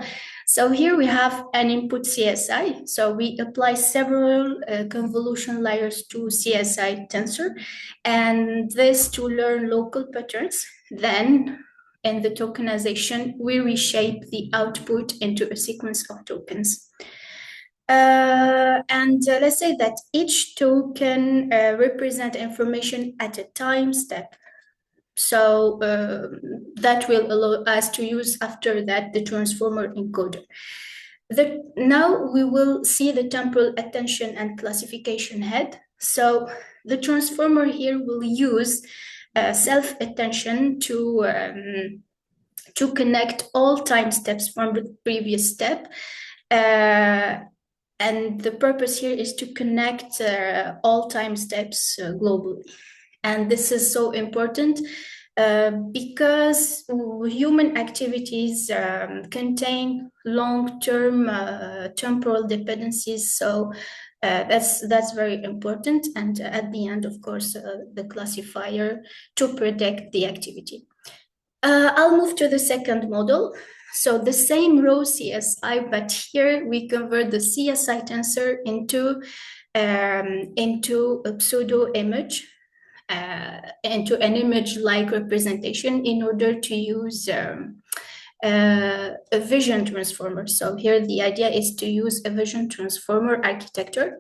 here we have an input CSI. So we apply several convolution layers to CSI tensor, and this to learn local patterns. Then in the tokenization, we reshape the output into a sequence of tokens. Let's say that each token represent information at a time step. So that will allow us to use after that the transformer encoder. Now we will see the temporal attention and classification head. So the transformer here will use self-attention to connect all time steps from the previous step. And the purpose here is to connect all time steps globally. And this is so important because human activities contain long-term temporal dependencies. So that's very important. And at the end, of course, the classifier to predict the activity. I'll move to the second model. So the same row CSI, but here we convert the CSI tensor into a pseudo image, into an image-like representation in order to use a vision transformer. So here the idea is to use a vision transformer architecture.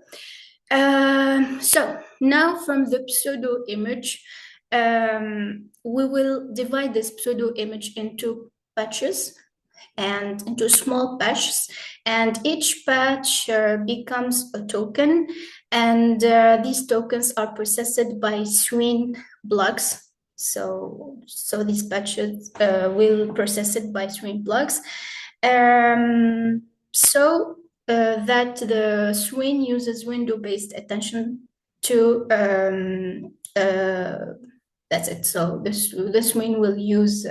So now from the pseudo image, we will divide this pseudo image into patches and into small patches, and each patch becomes a token, and these tokens are processed by swing blocks. So these patches will process it by swing blocks. So that the swing uses window-based attention to that's it. So the swing will use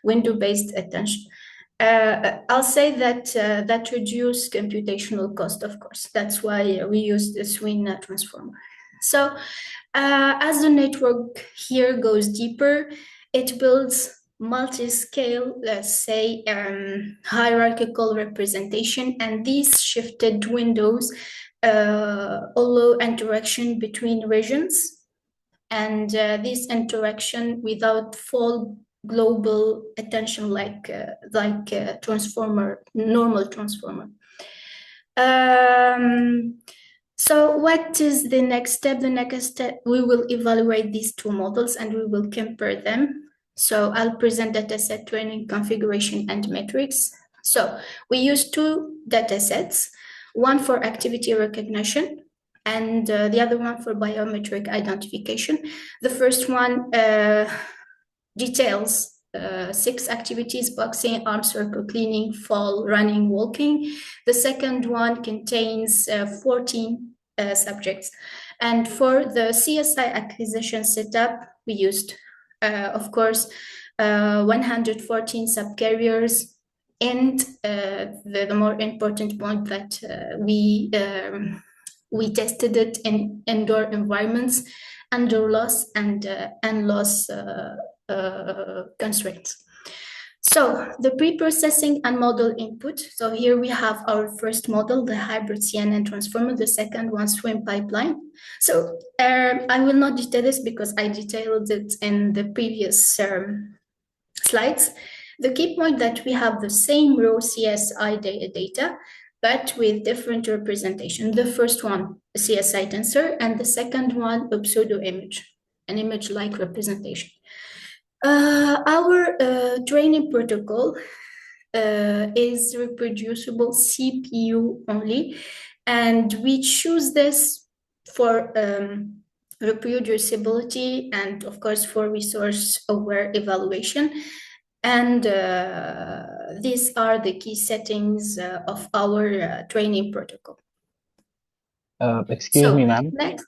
window-based attention. I'll say that that reduces computational cost, of course. That's why we use the swing transformer. So as the network here goes deeper, it builds multi-scale, let's say, hierarchical representation, and these shifted windows allow interaction between regions, and this interaction without full global attention like transformer, normal transformer. So what is the next step? The next step, we will evaluate these two models and we will compare them. So I'll present dataset training, configuration, and metrics. So we use two datasets, one for activity recognition and the other one for biometric identification. The first one details 6 activities: boxing, arm circle, cleaning, fall, running, walking. The second one contains 14 subjects. And for the CSI acquisition setup, we used, of course, 114 subcarriers, and the more important point that we tested it in indoor environments under loss and loss constraints. So the pre-processing and model input. So here we have our first model, the hybrid CNN transformer, the second one, swim pipeline. So I will not detail this because I detailed it in the previous slides. The key point that we have the same row CSI data, but with different representation. The first one, a CSI tensor, and the second one, a pseudo image, an image-like representation. Our training protocol is reproducible CPU only, and we choose this for reproducibility and, of course, for resource-aware evaluation. And these are the key settings of our training protocol. Excuse me, ma'am. Next.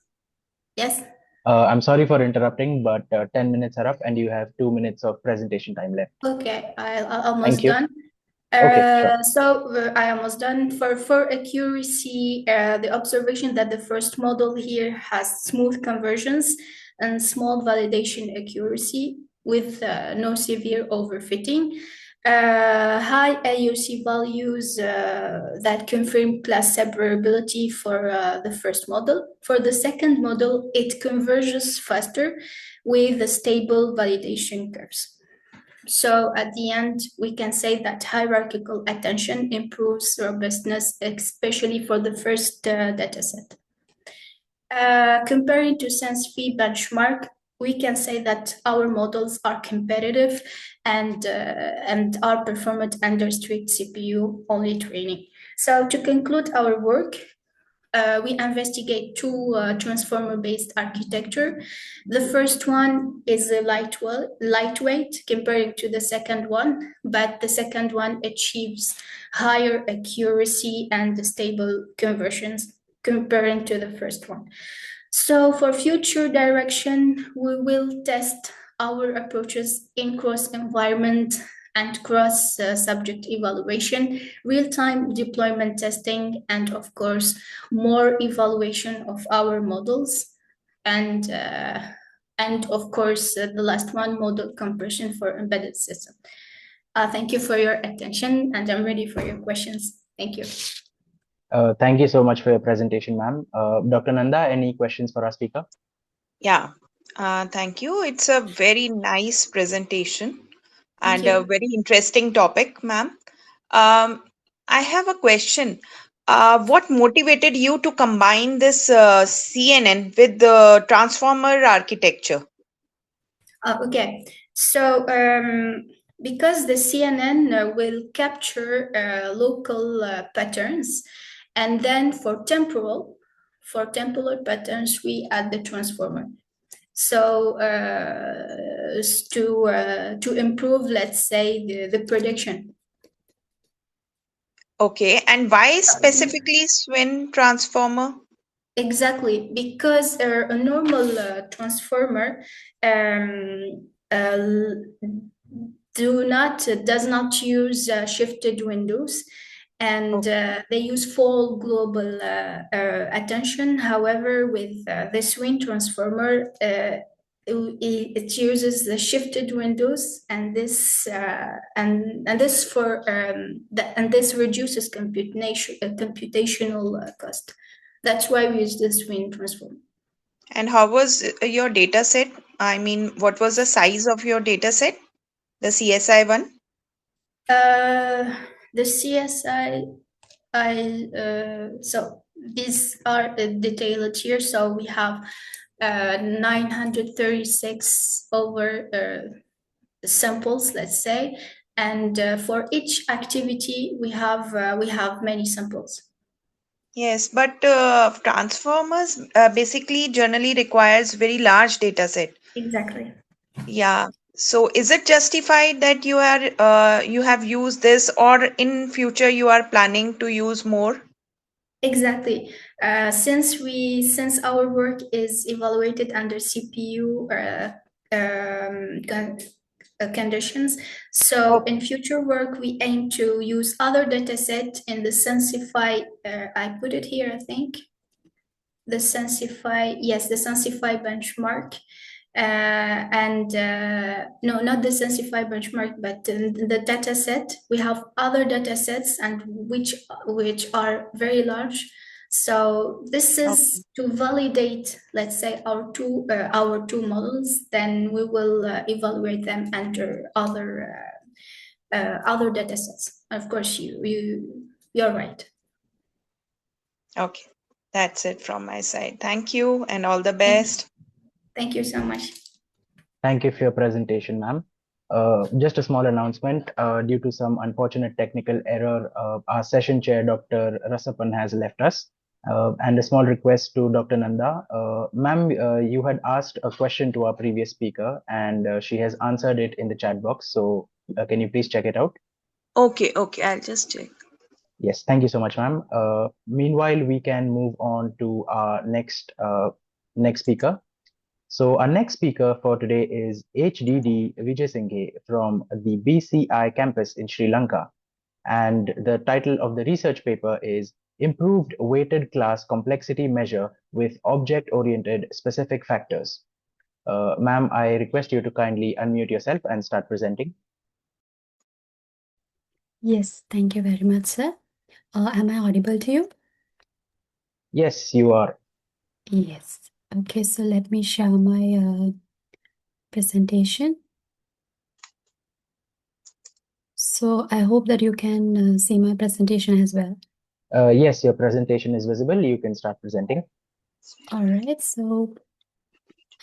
Yes. I'm sorry for interrupting, but 10 minutes are up and you have 2 minutes of presentation time left. Okay, I'm almost you. done. Okay, sure. I almost done. For accuracy, the observation that the first model here has smooth conversions and small validation accuracy with no severe overfitting. High AUC values that confirm class separability for the first model. For the second model, it converges faster with the stable validation curves. So at the end, we can say that hierarchical attention improves robustness, especially for the first dataset. Comparing to SenseFi benchmark, we can say that our models are competitive and are performed under strict CPU-only training. So to conclude our work, we investigate two transformer-based architecture. The first one is a lightweight comparing to the second one, but the second one achieves higher accuracy and stable conversions comparing to the first one. So for future direction, we will test our approaches in cross environment and cross subject evaluation, real-time deployment testing, and of course, more evaluation of our models. And of course, the last one, model compression for embedded system. Thank you for your attention, and I'm ready for your questions. Thank you. Thank you so much for your presentation, ma'am. Dr. Nanda, any questions for our speaker? Yeah, thank you. It's a very nice presentation Thank and you. a very interesting topic, ma'am. I have a question. What motivated you to combine this CNN with the transformer architecture? Okay, so because the CNN will capture local patterns, and then for temporal patterns, we add the transformer. So to improve, let's say, the prediction. Okay, and why specifically Swin transformer? Exactly, because a normal transformer does not use shifted windows, and they use full global attention. However, with this wind transformer, it uses the shifted windows, and this reduces computational cost. That's why we use this wind transformer. And how was your data set? I mean, what was the size of your data set? The CSI one? The CSI, so these are detailed here. So we have 936 over samples, let's say, and for each activity we have many samples. Yes, but transformers basically generally requires very large data set. Exactly. Yeah. So is it justified that you have used this, or in future you are planning to use more? Exactly. Since our work is evaluated under CPU conditions, so in future work we aim to use other dataset in the Sensify. I put it here, I think. The Sensify, yes, the Sensify benchmark. No, not the Sensify benchmark, but the data set. We have other data sets and which are very large. So this is to validate, let's say, our two models. Then we will evaluate them under other data sets. Of course, you're right. Okay, that's it from my side. Thank you and all the best. Thank you so much. Thank you for your presentation, ma'am. Just a small announcement. Due to some unfortunate technical error, our session chair, Dr. Rasapan, has left us. And a small request to Dr. Nanda. Ma'am, you had asked a question to our previous speaker, and she has answered it in the chat box. So can you please check it out? Okay, I'll just check. Yes, thank you so much, ma'am. Meanwhile, we can move on to our next speaker. So our next speaker for today is HDD Vijay Singhe from the BCI campus in Sri Lanka. And the title of the research paper is Improved Weighted Class Complexity Measure with Object-Oriented Specific Factors. Ma'am, I request you to kindly unmute yourself and start presenting. Yes, thank you very much, sir. Am I audible to you? Yes, you are. Yes. Okay, so let me share my presentation. So I hope that you can see my presentation as well. Yes, your presentation is visible. You can start presenting. All right, so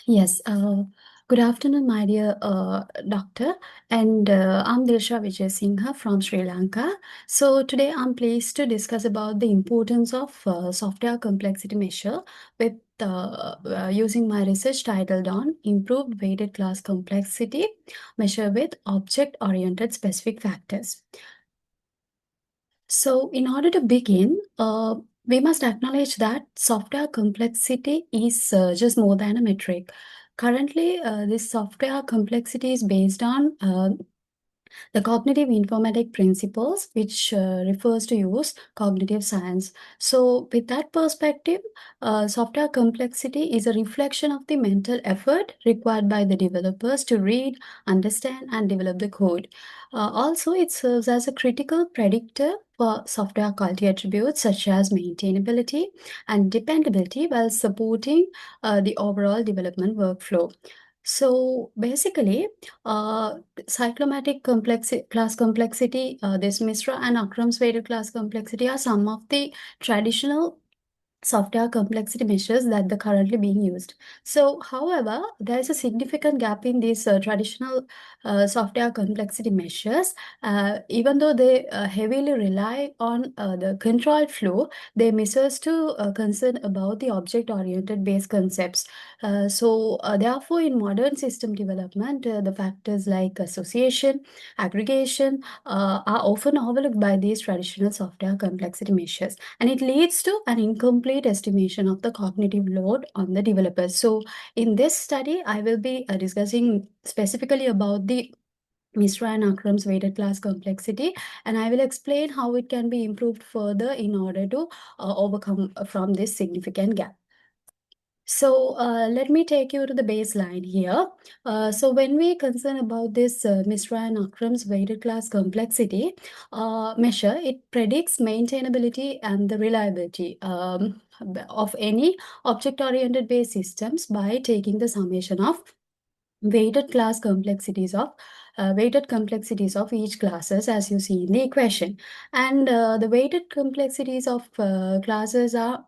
yes, good afternoon, my dear doctor, and I'm Dilsha Vijay Singha from Sri Lanka. So today I'm pleased to discuss about the importance of software complexity measure with using my research titled on Improved Weighted Class Complexity Measure with Object-Oriented Specific Factors. So in order to begin, we must acknowledge that software complexity is just more than a metric. Currently, this software complexity is based on the cognitive informatic principles, which refers to use cognitive science. So with that perspective, software complexity is a reflection of the mental effort required by the developers to read, understand, and develop the code. Also, it serves as a critical predictor for software quality attributes such as maintainability and dependability while supporting the overall development workflow. So basically, cyclomatic class complexity, this Mishra and Akram's weighted class complexity are some of the traditional software complexity measures that are currently being used. So, however, there is a significant gap in these traditional software complexity measures. Even though they heavily rely on the control flow, they measures to concern about the object-oriented based concepts. Therefore, in modern system development, the factors like association, aggregation are often overlooked by these traditional software complexity measures, and it leads to an incomplete estimation of the cognitive load on the developers. So in this study, I will be discussing specifically about the Mishra and Akram's weighted class complexity, and I will explain how it can be improved further in order to overcome from this significant gap. So let me take you to the baseline here. So when we concern about this Mishra and Akram's weighted class complexity measure, it predicts maintainability and the reliability of any object-oriented based systems by taking the summation of weighted complexities of each classes, as you see in the equation. And the weighted complexities of classes are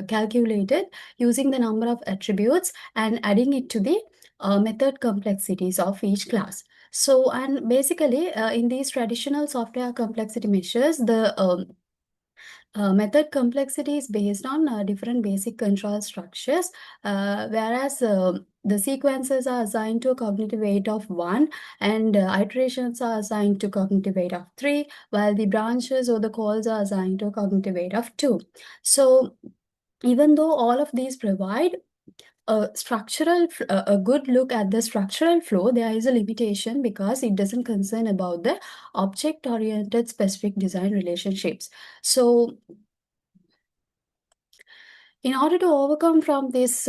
calculated using the number of attributes and adding it to the method complexities of each class. So, and basically, in these traditional software complexity measures, the method complexity is based on different basic control structures, whereas the sequences are assigned to a cognitive weight of 1 and iterations are assigned to cognitive weight of 3, while the branches or the calls are assigned to a cognitive weight of 2. So even though all of these provide a good look at the structural flow, there is a limitation because it doesn't concern about the object-oriented specific design relationships. So in order to overcome from this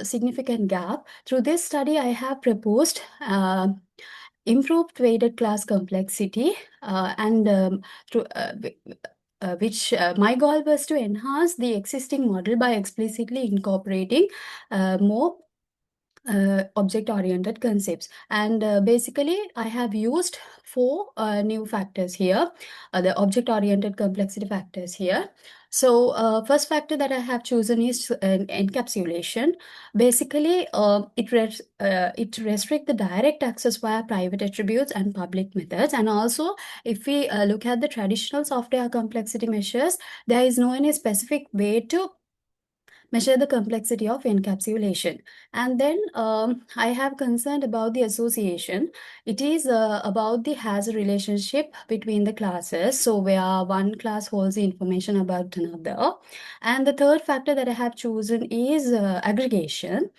significant gap, through this study, I have proposed improved weighted class complexity and through which my goal was to enhance the existing model by explicitly incorporating more object-oriented concepts. And basically, I have used 4 new factors here, the object-oriented complexity factors here. So first factor that I have chosen is encapsulation. Basically, it restricts the direct access via private attributes and public methods. And also, if we look at the traditional software complexity measures, there is no any specific way to measure the complexity of encapsulation. And then I have concerned about the association. It is about the hazard relationship between the classes. So where one class holds the information about another. And the third factor that I have chosen is aggregation.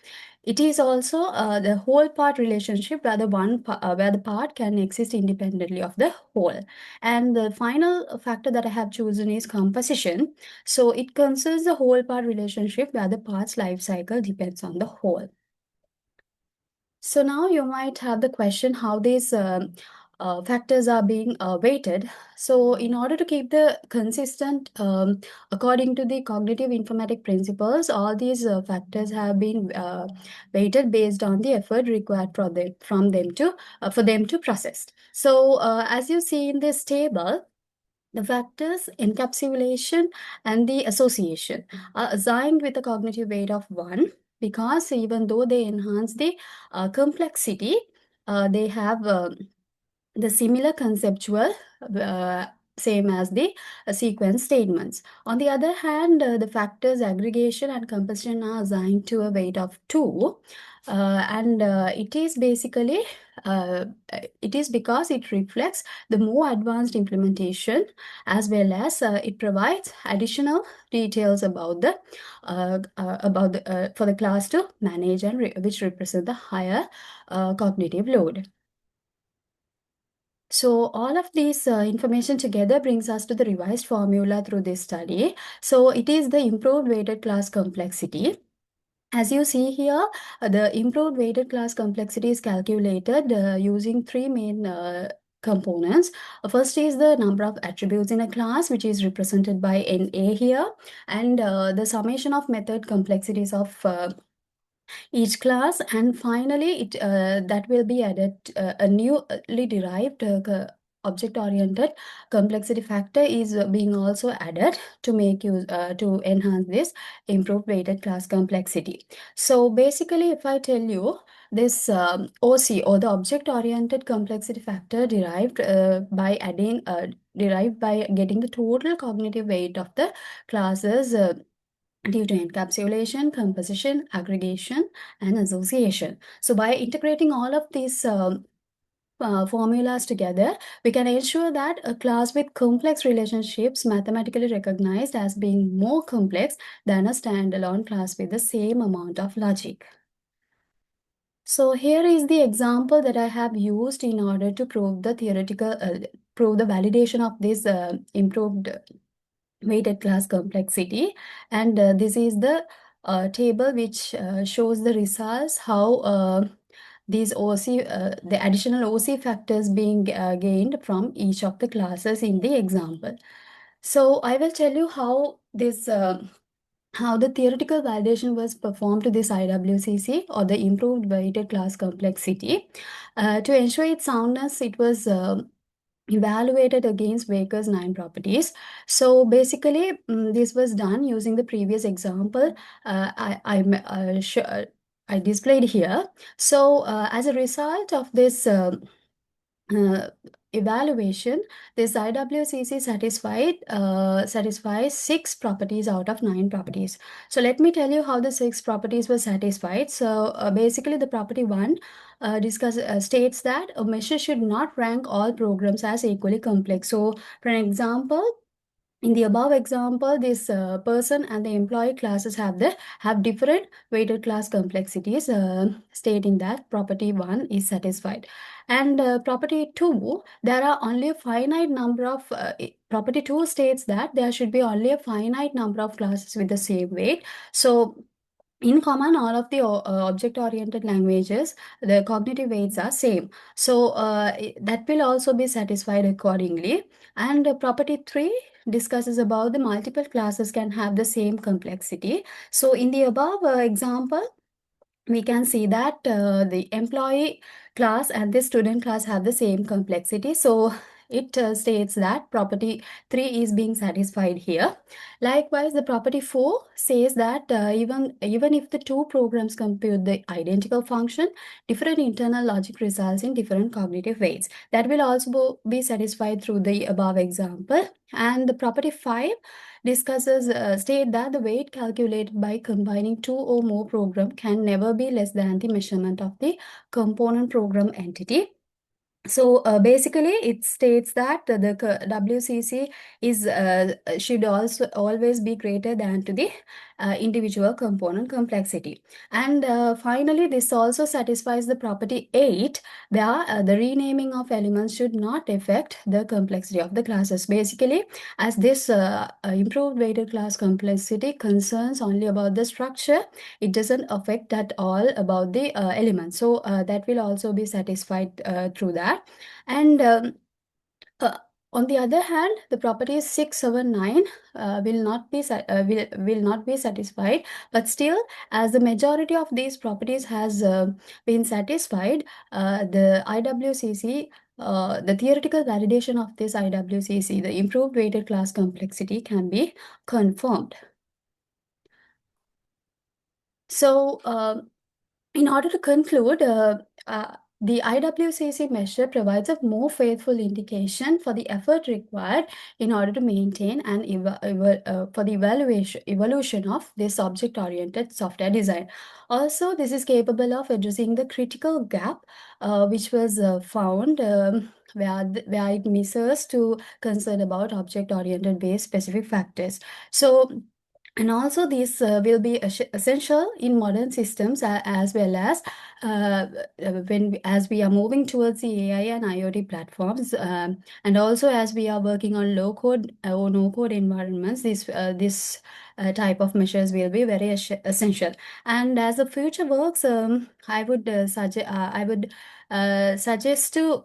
It is also the whole part relationship where where the part can exist independently of the whole. And the final factor that I have chosen is composition. So it concerns the whole part relationship where the part's life cycle depends on the whole. So now you might have the question how these factors are being weighted. So in order to keep the consistent according to the cognitive informatic principles, all these factors have been weighted based on the effort required for them to process. So as you see in this table, the factors encapsulation and the association are assigned with a cognitive weight of 1 because even though they enhance the complexity, they have the similar conceptual same as the sequence statements. On the other hand, the factors aggregation and composition are assigned to a weight of 2, and it is basically it is because it reflects the more advanced implementation, as well as it provides additional details about the for the class to manage and which represent the higher cognitive load. So all of this information together brings us to the revised formula through this study. So it is the improved weighted class complexity. As you see here, the improved weighted class complexity is calculated using 3 main components. First is the number of attributes in a class, which is represented by NA here, and the summation of method complexities of each class, and finally that will be added a newly derived object-oriented complexity factor is being also added to make use to enhance this improved weighted class complexity. So basically, if I tell you this OC, or the object-oriented complexity factor, derived by getting the total cognitive weight of the classes due to encapsulation, composition, aggregation, and association. So by integrating all of these formulas together, we can ensure that a class with complex relationships mathematically recognized as being more complex than a standalone class with the same amount of logic. So here is the example that I have used in order to prove the prove the validation of this improved weighted class complexity, and this is the table which shows the results, how these OC, the additional OC factors being gained from each of the classes in the example. So I will tell you how this how the theoretical validation was performed to this IWCC, or the improved weighted class complexity. To ensure its soundness, it was evaluated against Baker's 9 properties. So basically, this was done using the previous example I displayed here. So as a result of this evaluation, this IWCC satisfies 6 properties out of 9 properties. So let me tell you how the 6 properties were satisfied. So basically, the property 1 states that a measure should not rank all programs as equally complex. So for an example, in the above example, this person and the employee classes have different weighted class complexities, stating that property 1 is satisfied. And property 2, there are only a finite number of property 2 states that there should be only a finite number of classes with the same weight. So in common, all of the object-oriented languages, the cognitive weights are same. So that will also be satisfied accordingly. And property 3 discusses about the multiple classes can have the same complexity. So in the above example, we can see that the employee class and the student class have the same complexity. So it states that property 3 is being satisfied here. Likewise, the property 4 says that even if the 2 programs compute the identical function, different internal logic results in different cognitive weights. That will also be satisfied through the above example. And the property 5 discusses state that the weight calculated by combining 2 or more program can never be less than the measurement of the component program entity. So basically, it states that the WCC is should also always be greater than to the individual component complexity. And finally, this also satisfies the property 8, where the renaming of elements should not affect the complexity of the classes. Basically, as this improved weighted class complexity concerns only about the structure, it doesn't affect at all about the elements. So that will also be satisfied through that. And uh, on the other hand, the properties 6, 7, 9 will not be satisfied. But still, as the majority of these properties has been satisfied, the IWCC, the theoretical validation of this IWCC, the improved weighted class complexity, can be confirmed. So, in order to conclude, the IWCC measure provides a more faithful indication for the effort required in order to maintain and for the evolution of this object-oriented software design. Also, this is capable of addressing the critical gap which was found where it misses to concern about object-oriented based specific factors. So, and also this will be essential in modern systems as well as as we are moving towards the AI and IoT platforms, and also as we are working on low code or no code environments, this type of measures will be very essential. And as the future works, I would suggest to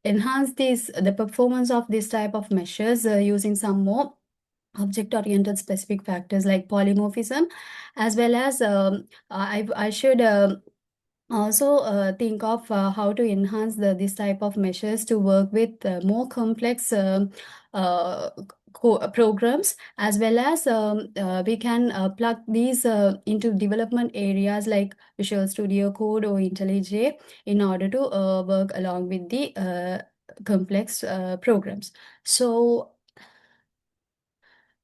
enhance the performance of this type of measures using some more object-oriented specific factors like polymorphism, as well as I should also think of how to enhance this type of measures to work with more complex programs, as well as we can plug these into development areas like Visual Studio Code or IntelliJ in order to work along with the complex programs. So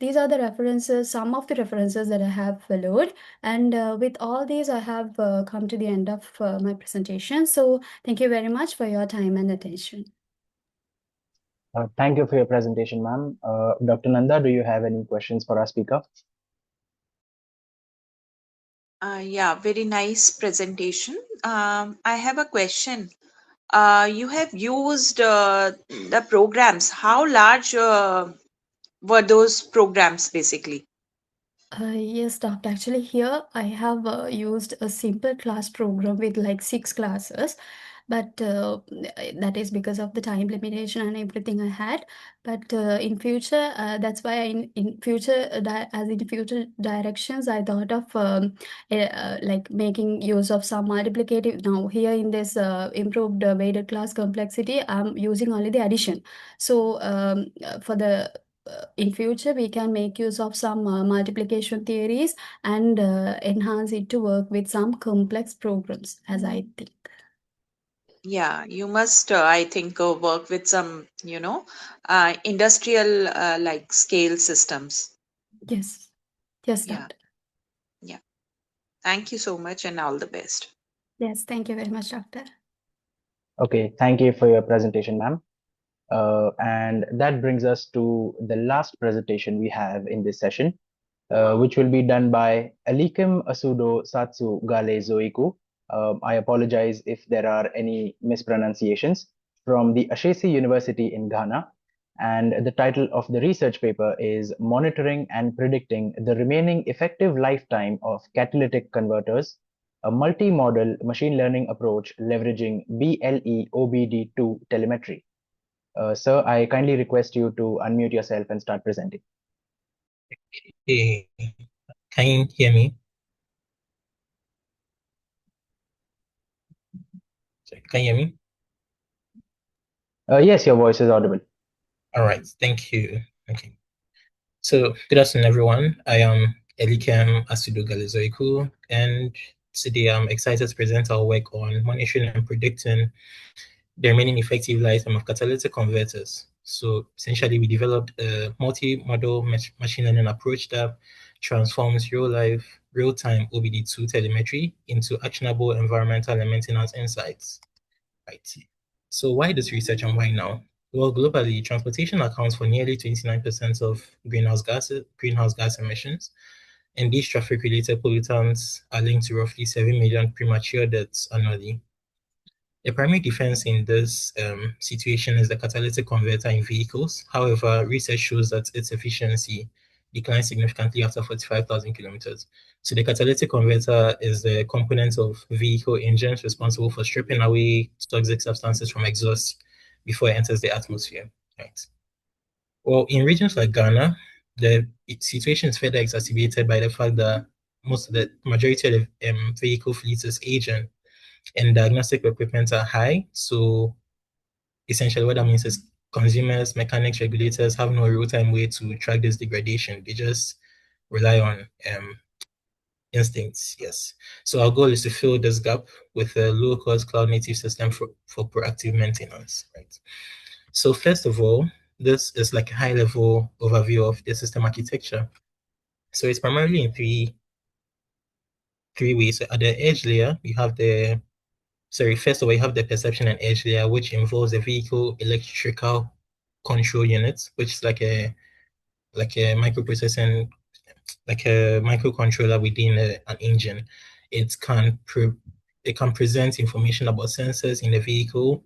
these are the references, some of the references that I have followed. And with all these, I have come to the end of my presentation. So thank you very much for your time and attention. Thank you for your presentation, ma'am. Dr. Nanda, do you have any questions for our speaker? Yeah, very nice presentation. I have a question. You have used the programs. How large were those programs basically? Yes, Doctor. Actually, here I have used a simple class program with like 6 classes, but that is because of the time limitation and everything I had. But in future, that's why in future, as in future directions, I thought of like making use of some multiplicative. Now here in this improved weighted class complexity, I'm using only the addition. So for the in future, we can make use of some multiplication theories and enhance it to work with some complex programs, as I think. Yeah, you must, I think, work with some, industrial like scale systems. Yes. Yes, Yeah. Doctor. Yeah. Thank you so much and all the best. Yes, thank you very much, Doctor. Okay, thank you for your presentation, ma'am. And that brings us to the last presentation we have in this session, which will be done by Alikim Asudo Satsu Gale Zoiku. I apologize if there are any mispronunciations, from the Ashesi University in Ghana. And the title of the research paper is Monitoring and Predicting the Remaining Effective Lifetime of Catalytic Converters, a multi-model machine learning approach leveraging BLE-OBD2 telemetry. Sir, I kindly request you to unmute yourself and start presenting. Hey, can you hear me? Can you hear me? Yes, your voice is audible. All right, thank you. Okay. So, good afternoon, everyone. I am Elikem Asudu Galizoiku, and today I'm excited to present our work on monitoring and predicting the remaining effective lifetime of catalytic converters. So, essentially, we developed a multi-model machine learning approach that transforms real-time OBD2 telemetry into actionable environmental and maintenance insights. Right. So why this research and why now? Well, globally, transportation accounts for nearly 29% of greenhouse gas emissions, and these traffic-related pollutants are linked to roughly 7 million premature deaths annually. The primary defense in this situation is the catalytic converter in vehicles. However, research shows that its efficiency declines significantly after 45,000 kilometers. So the catalytic converter is the component of vehicle engines responsible for stripping away toxic substances from exhaust before it enters the atmosphere. Right. Well, in regions like Ghana, the situation is further exacerbated by the fact that the majority of the vehicle fleet is aging and diagnostic equipment are high. So essentially what that means is consumers, mechanics, regulators have no real-time way to track this degradation. They just rely on instincts, yes. So our goal is to fill this gap with a low-cost cloud-native system for proactive maintenance, right? So first of all, this is like a high-level overview of the system architecture. So it's primarily in three ways. So at the edge layer, we have first of all, you have the perception and edge layer, which involves the vehicle electrical control unit, which is like a microprocessing, like a microcontroller within an engine. It can present information about sensors in the vehicle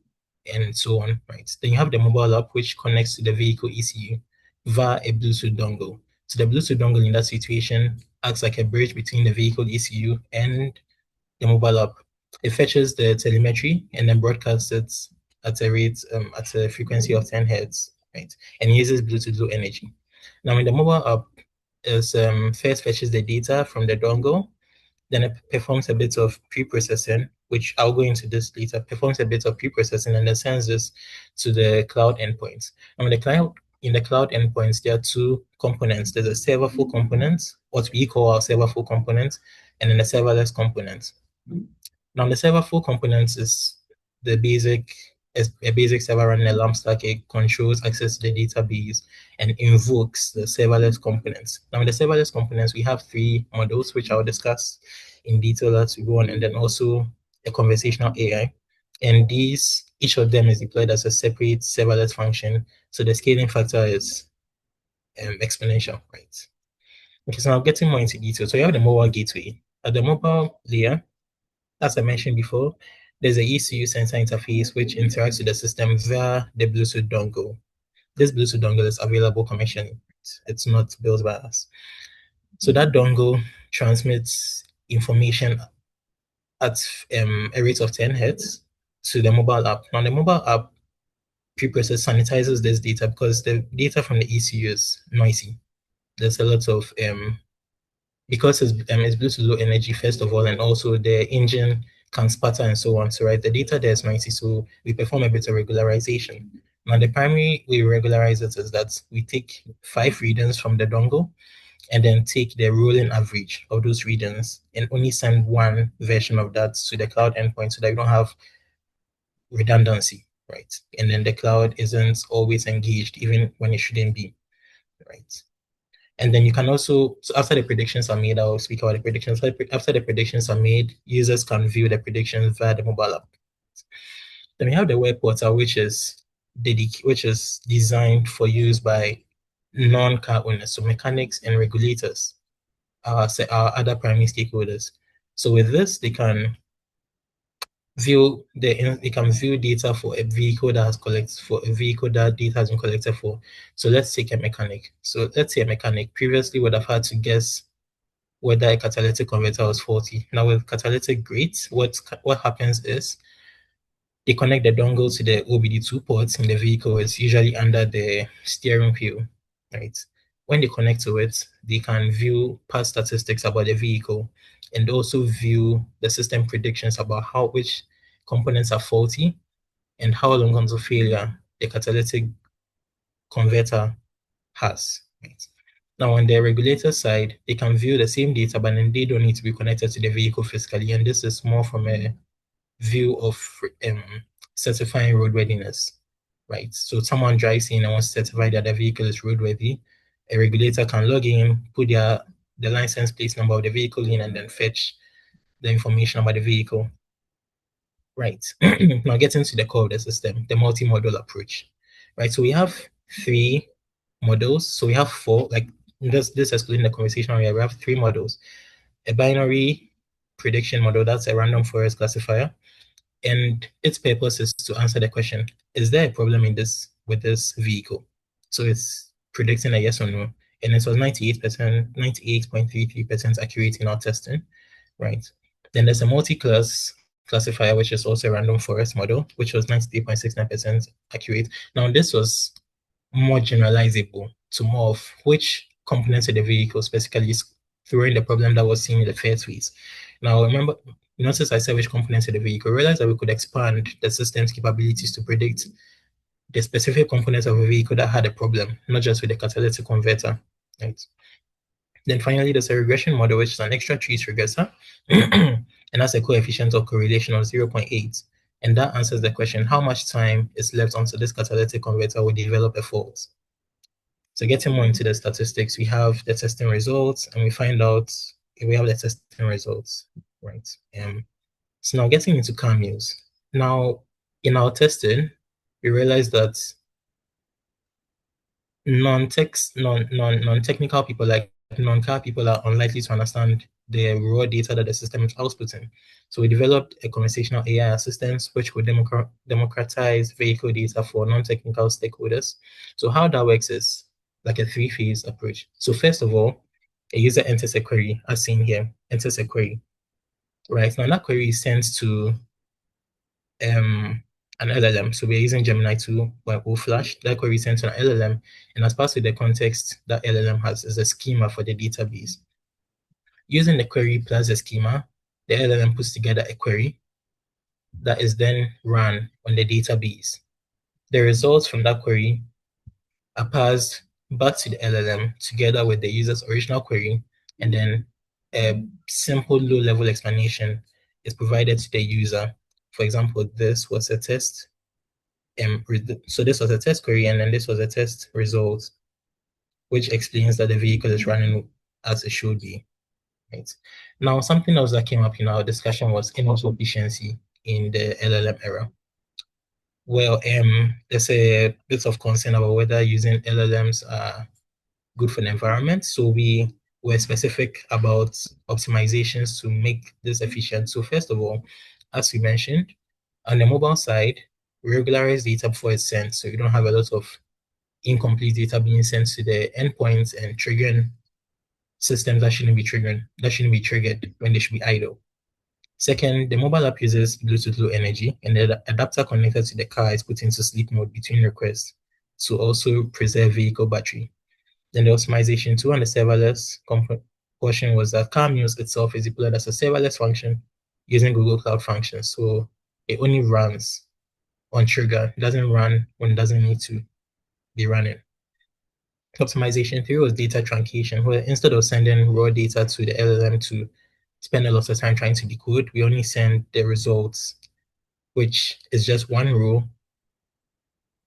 and so on, right? Then you have the mobile app, which connects to the vehicle ECU via a Bluetooth dongle. So the Bluetooth dongle in that situation acts like a bridge between the vehicle ECU and the mobile app. It fetches the telemetry and then broadcasts it at a frequency of 10 hertz, right? And uses Bluetooth Low Energy. Now, in the mobile app, it first fetches the data from the dongle, then it performs a bit of pre-processing, which I'll go into this later, performs a bit of pre-processing and then sends this to the cloud endpoints. Now, in the cloud endpoints, there are two components. There's a serverful component, what we call our serverful component, and then a serverless component. Now, the serverful component is a basic server running a LAMP stack. It controls access to the database and invokes the serverless components. Now, in the serverless components, we have three models, which I'll discuss in detail as we go on, and then also a conversational AI. And each of them is deployed as a separate serverless function. So the scaling factor is exponential, right? Okay, so now getting more into detail. So you have the mobile gateway. At the mobile layer, as I mentioned before, there's a ECU sensor interface which interacts with the system via the Bluetooth dongle. This Bluetooth dongle is available commercially. It's not built by us. So that dongle transmits information at a rate of 10 hertz to the mobile app. Now, the mobile app preprocess sanitizes this data because the data from the ECU is noisy. There's a lot of because it's Bluetooth Low Energy first of all, and also the engine can sputter and so on. So right, the data there is noisy, so we perform a bit of regularization. Now the primary way we regularize it is that we take 5 readings from the dongle and then take the rolling average of those readings and only send one version of that to the cloud endpoint so that we don't have redundancy, right? And then the cloud isn't always engaged even when it shouldn't be, right? And then you can also, so after the predictions are made, I'll speak about the predictions. After the predictions are made, users can view the predictions via the mobile app. Then we have the web portal, which is designed for use by non-car owners, so mechanics and regulators, our other primary stakeholders. So with this, they can view data for a vehicle that data has been collected for. So let's take a mechanic. So let's say a mechanic previously would have had to guess whether a catalytic converter was faulty. Now with catalytic grates, what happens is they connect the dongle to the OBD2 ports in the vehicle. It's usually under the steering wheel, right? When they connect to it, they can view past statistics about the vehicle and also view the system predictions about which components are faulty and how long until failure the catalytic converter has. Right? Now, on the regulator side, they can view the same data, but then they don't need to be connected to the vehicle physically. And this is more from a view of certifying roadworthiness, right? So someone drives in and wants to certify that the vehicle is roadworthy. A regulator can log in, put the license plate number of the vehicle in, and then fetch the information about the vehicle. Right. Now getting to the core of the system, the multi-module approach. right? So we have 3 models. So we have 4, like this excluding the conversation here, we have 3 models. A binary prediction model, that's a random forest classifier. And its purpose is to answer the question, is there a problem with this vehicle? So it's predicting a yes or no. And it was 98.33% accurate in our testing, right? Then there's a multi-class classifier, which is also a random forest model, which was 93.69% accurate. Now, this was more generalizable to more of which components of the vehicle specifically is throwing the problem that was seen in the first phase. Now, remember, notice I said which components of the vehicle. Realize that we could expand the system's capabilities to predict the specific components of a vehicle that had a problem, not just with the catalytic converter, right? Then finally, there's a regression model, which is an extra trees regressor, and that's a coefficient of correlation of 0.8. And that answers the question, how much time is left until this catalytic converter will develop a fault? So getting more into the statistics, we have the testing results, and we find out we have the testing results, right? So now getting into cameos. Now, in our testing, we realized that non-technical people, like non-car people, are unlikely to understand the raw data that the system is outputting. So we developed a conversational AI assistant, which would democratize vehicle data for non-technical stakeholders. So how that works is like a 3-phase approach. So first of all, a user enters a query, as seen here, enters a query. Right, now that query is sent to an LLM. So we're using Gemini 2 by Flash. That query is sent to an LLM, and as part of the context that LLM has is a schema for the database. Using the query plus the schema, the LLM puts together a query that is then run on the database. The results from that query are passed back to the LLM together with the user's original query, and then a simple low-level explanation is provided to the user. For example, this was a test. So this was a test query, and then this was a test result, which explains that the vehicle is running as it should be. Right. Now, something else that came up in our discussion was energy efficiency in the LLM era. Well, there's a bit of concern about whether using LLMs are good for the environment. So we were specific about optimizations to make this efficient. So first of all, as we mentioned, on the mobile side, regularize data before it's sent, so you don't have a lot of incomplete data being sent to the endpoints and triggering systems that shouldn't be triggered when they should be idle. Second, the mobile app uses Bluetooth Low Energy, and the adapter connected to the car is put into sleep mode between requests to also preserve vehicle battery. Then the optimization 2 on the serverless portion was that Cameos itself is deployed as a serverless function using Google Cloud Functions. So it only runs on trigger. It doesn't run when it doesn't need to be running. Optimization 3 was data truncation, where instead of sending raw data to the LLM to spend a lot of time trying to decode, we only send the results, which is just one row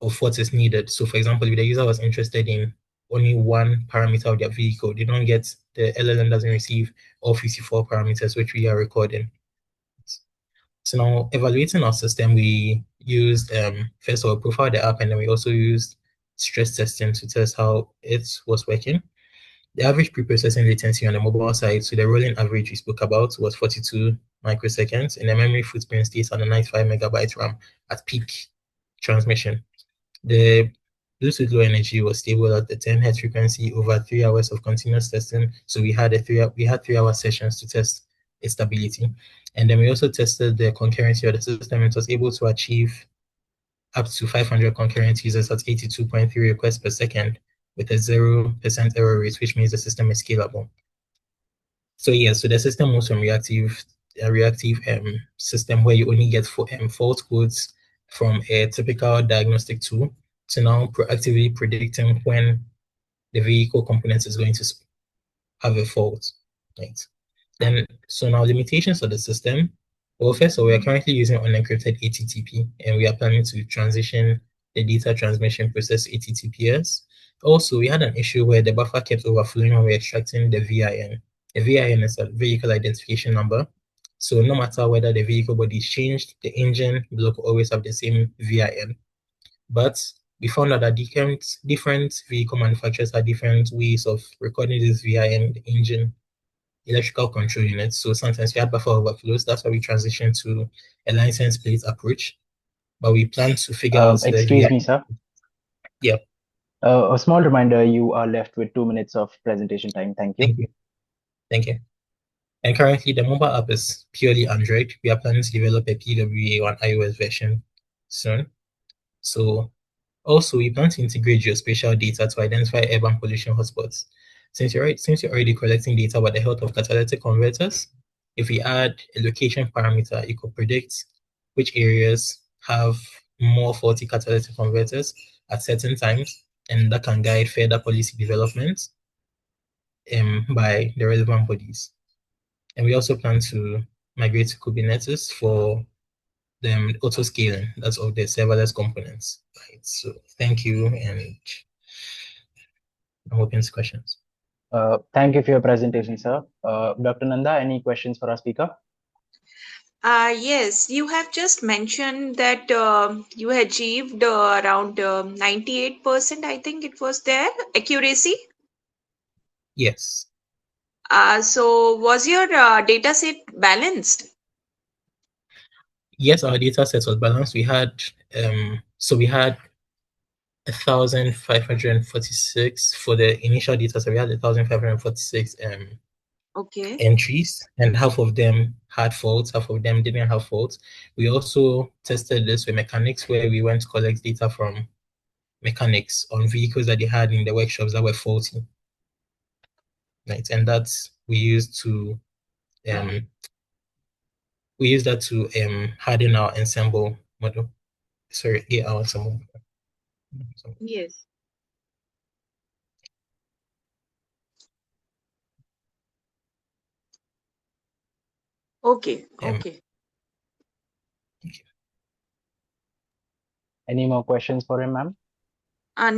of what is needed. So for example, if the user was interested in only one parameter of their vehicle, the LLM doesn't receive all 54 parameters, which we are recording. So now evaluating our system, we used, first of all, profile the app, and then we also used stress testing to test how it was working. The average pre-processing latency on the mobile side, so the rolling average we spoke about, was 42 microseconds, and the memory footprint stays on a 95 megabyte RAM at peak transmission. The Bluetooth Low Energy was stable at the 10 Hz frequency over 3 hours of continuous testing. So we had 3-hour sessions to test its stability. And then we also tested the concurrency of the system. It was able to achieve up to 500 concurrent users at 82.3 requests per second with a 0% error rate, which means the system is scalable. So yeah, so the system moves from a reactive system where you only get fault codes from a typical diagnostic tool to now proactively predicting when the vehicle component is going to have a fault, right? Then, so now limitations of the system. Well, first of all, we are currently using unencrypted HTTP, and we are planning to transition the data transmission process to HTTPS. Also, we had an issue where the buffer kept overflowing when we were extracting the VIN. A VIN is a vehicle identification number. So no matter whether the vehicle body is changed, the engine block will always have the same VIN. But we found out that different vehicle manufacturers have different ways of recording this via engine electrical control units. So sometimes we had buffer overflows. That's why we transitioned to a license plate approach. But we plan to figure out the Excuse me, sir. Yeah. A small reminder, you are left with 2 minutes of presentation time. Thank you. Thank you. Thank you. And currently, the mobile app is purely Android. We are planning to develop a PWA on iOS version soon. So also, we plan to integrate geospatial data to identify urban pollution hotspots. Since you're already collecting data about the health of catalytic converters, if we add a location parameter, it could predict which areas have more faulty catalytic converters at certain times, and that can guide further policy development by the relevant bodies. And we also plan to migrate to Kubernetes for the auto scaling, that's of the serverless components. Right. So thank you, and I'm open to questions. Thank you for your presentation, sir. Dr. Nanda, any questions for our speaker? Yes, you have just mentioned that you achieved around 98%, I think it was there, accuracy. Yes. So was your data set balanced? Yes, our data set was balanced. We had 1,546 for the initial data set. We had 1,546 Okay. entries, and half of them had faults, half of them didn't have faults. We also tested this with mechanics, where we went to collect data from mechanics on vehicles that they had in the workshops that were faulty. Right, and that's we used that to harden our ensemble model. Sorry, our ensemble. Yes. Okay. Okay. Any more questions for him, ma'am?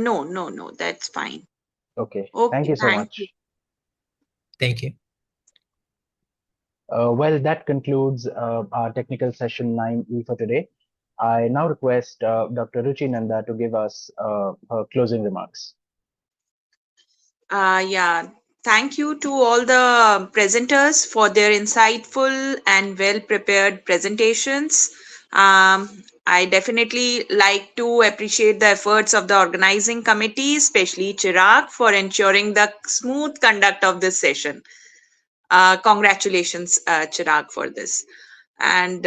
No, that's fine. Okay. Okay, Thank you so much. Thank you. Well, that concludes our technical session 9E for today. I now request Dr. Ruchi Nanda to give us her closing remarks. Yeah. Thank you to all the presenters for their insightful and well-prepared presentations. I definitely like to appreciate the efforts of the organizing committee, especially Chirag, for ensuring the smooth conduct of this session. Congratulations, Chirag, for this. And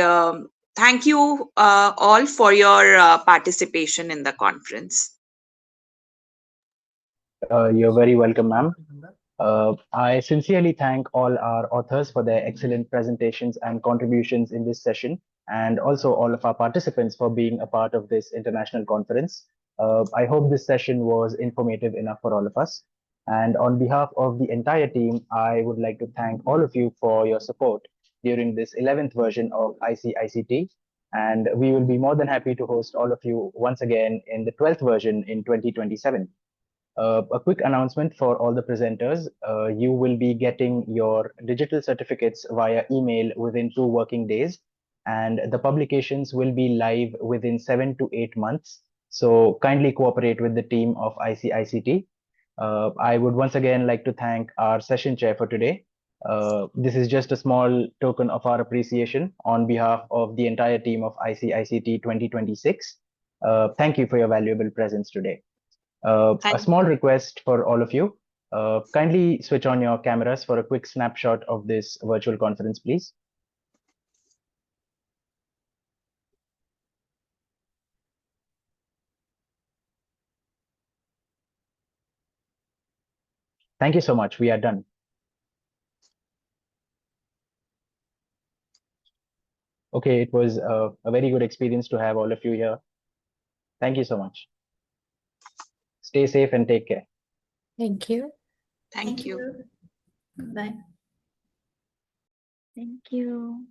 thank you all for your participation in the conference. You're very welcome, ma'am. I sincerely thank all our authors for their excellent presentations and contributions in this session, and also all of our participants for being a part of this international conference. I hope this session was informative enough for all of us. And on behalf of the entire team, I would like to thank all of you for your support during this 11th version of ICICT. And we will be more than happy to host all of you once again in the 12th version in 2027. A quick announcement for all the presenters. You will be getting your digital certificates via email within 2 working days, and the publications will be live within 7 to 8 months. So kindly cooperate with the team of ICICT. I would once again like to thank our session chair for today. This is just a small token of our appreciation on behalf of the entire team of ICICT 2026. Thank you for your valuable presence today. A small request for all of you. Kindly switch on your cameras for a quick snapshot of this virtual conference, please. Thank you so much. We are done. Okay, it was a very good experience to have all of you here. Thank you so much. Stay safe and take care. Thank you. Thank you. Bye. Thank you.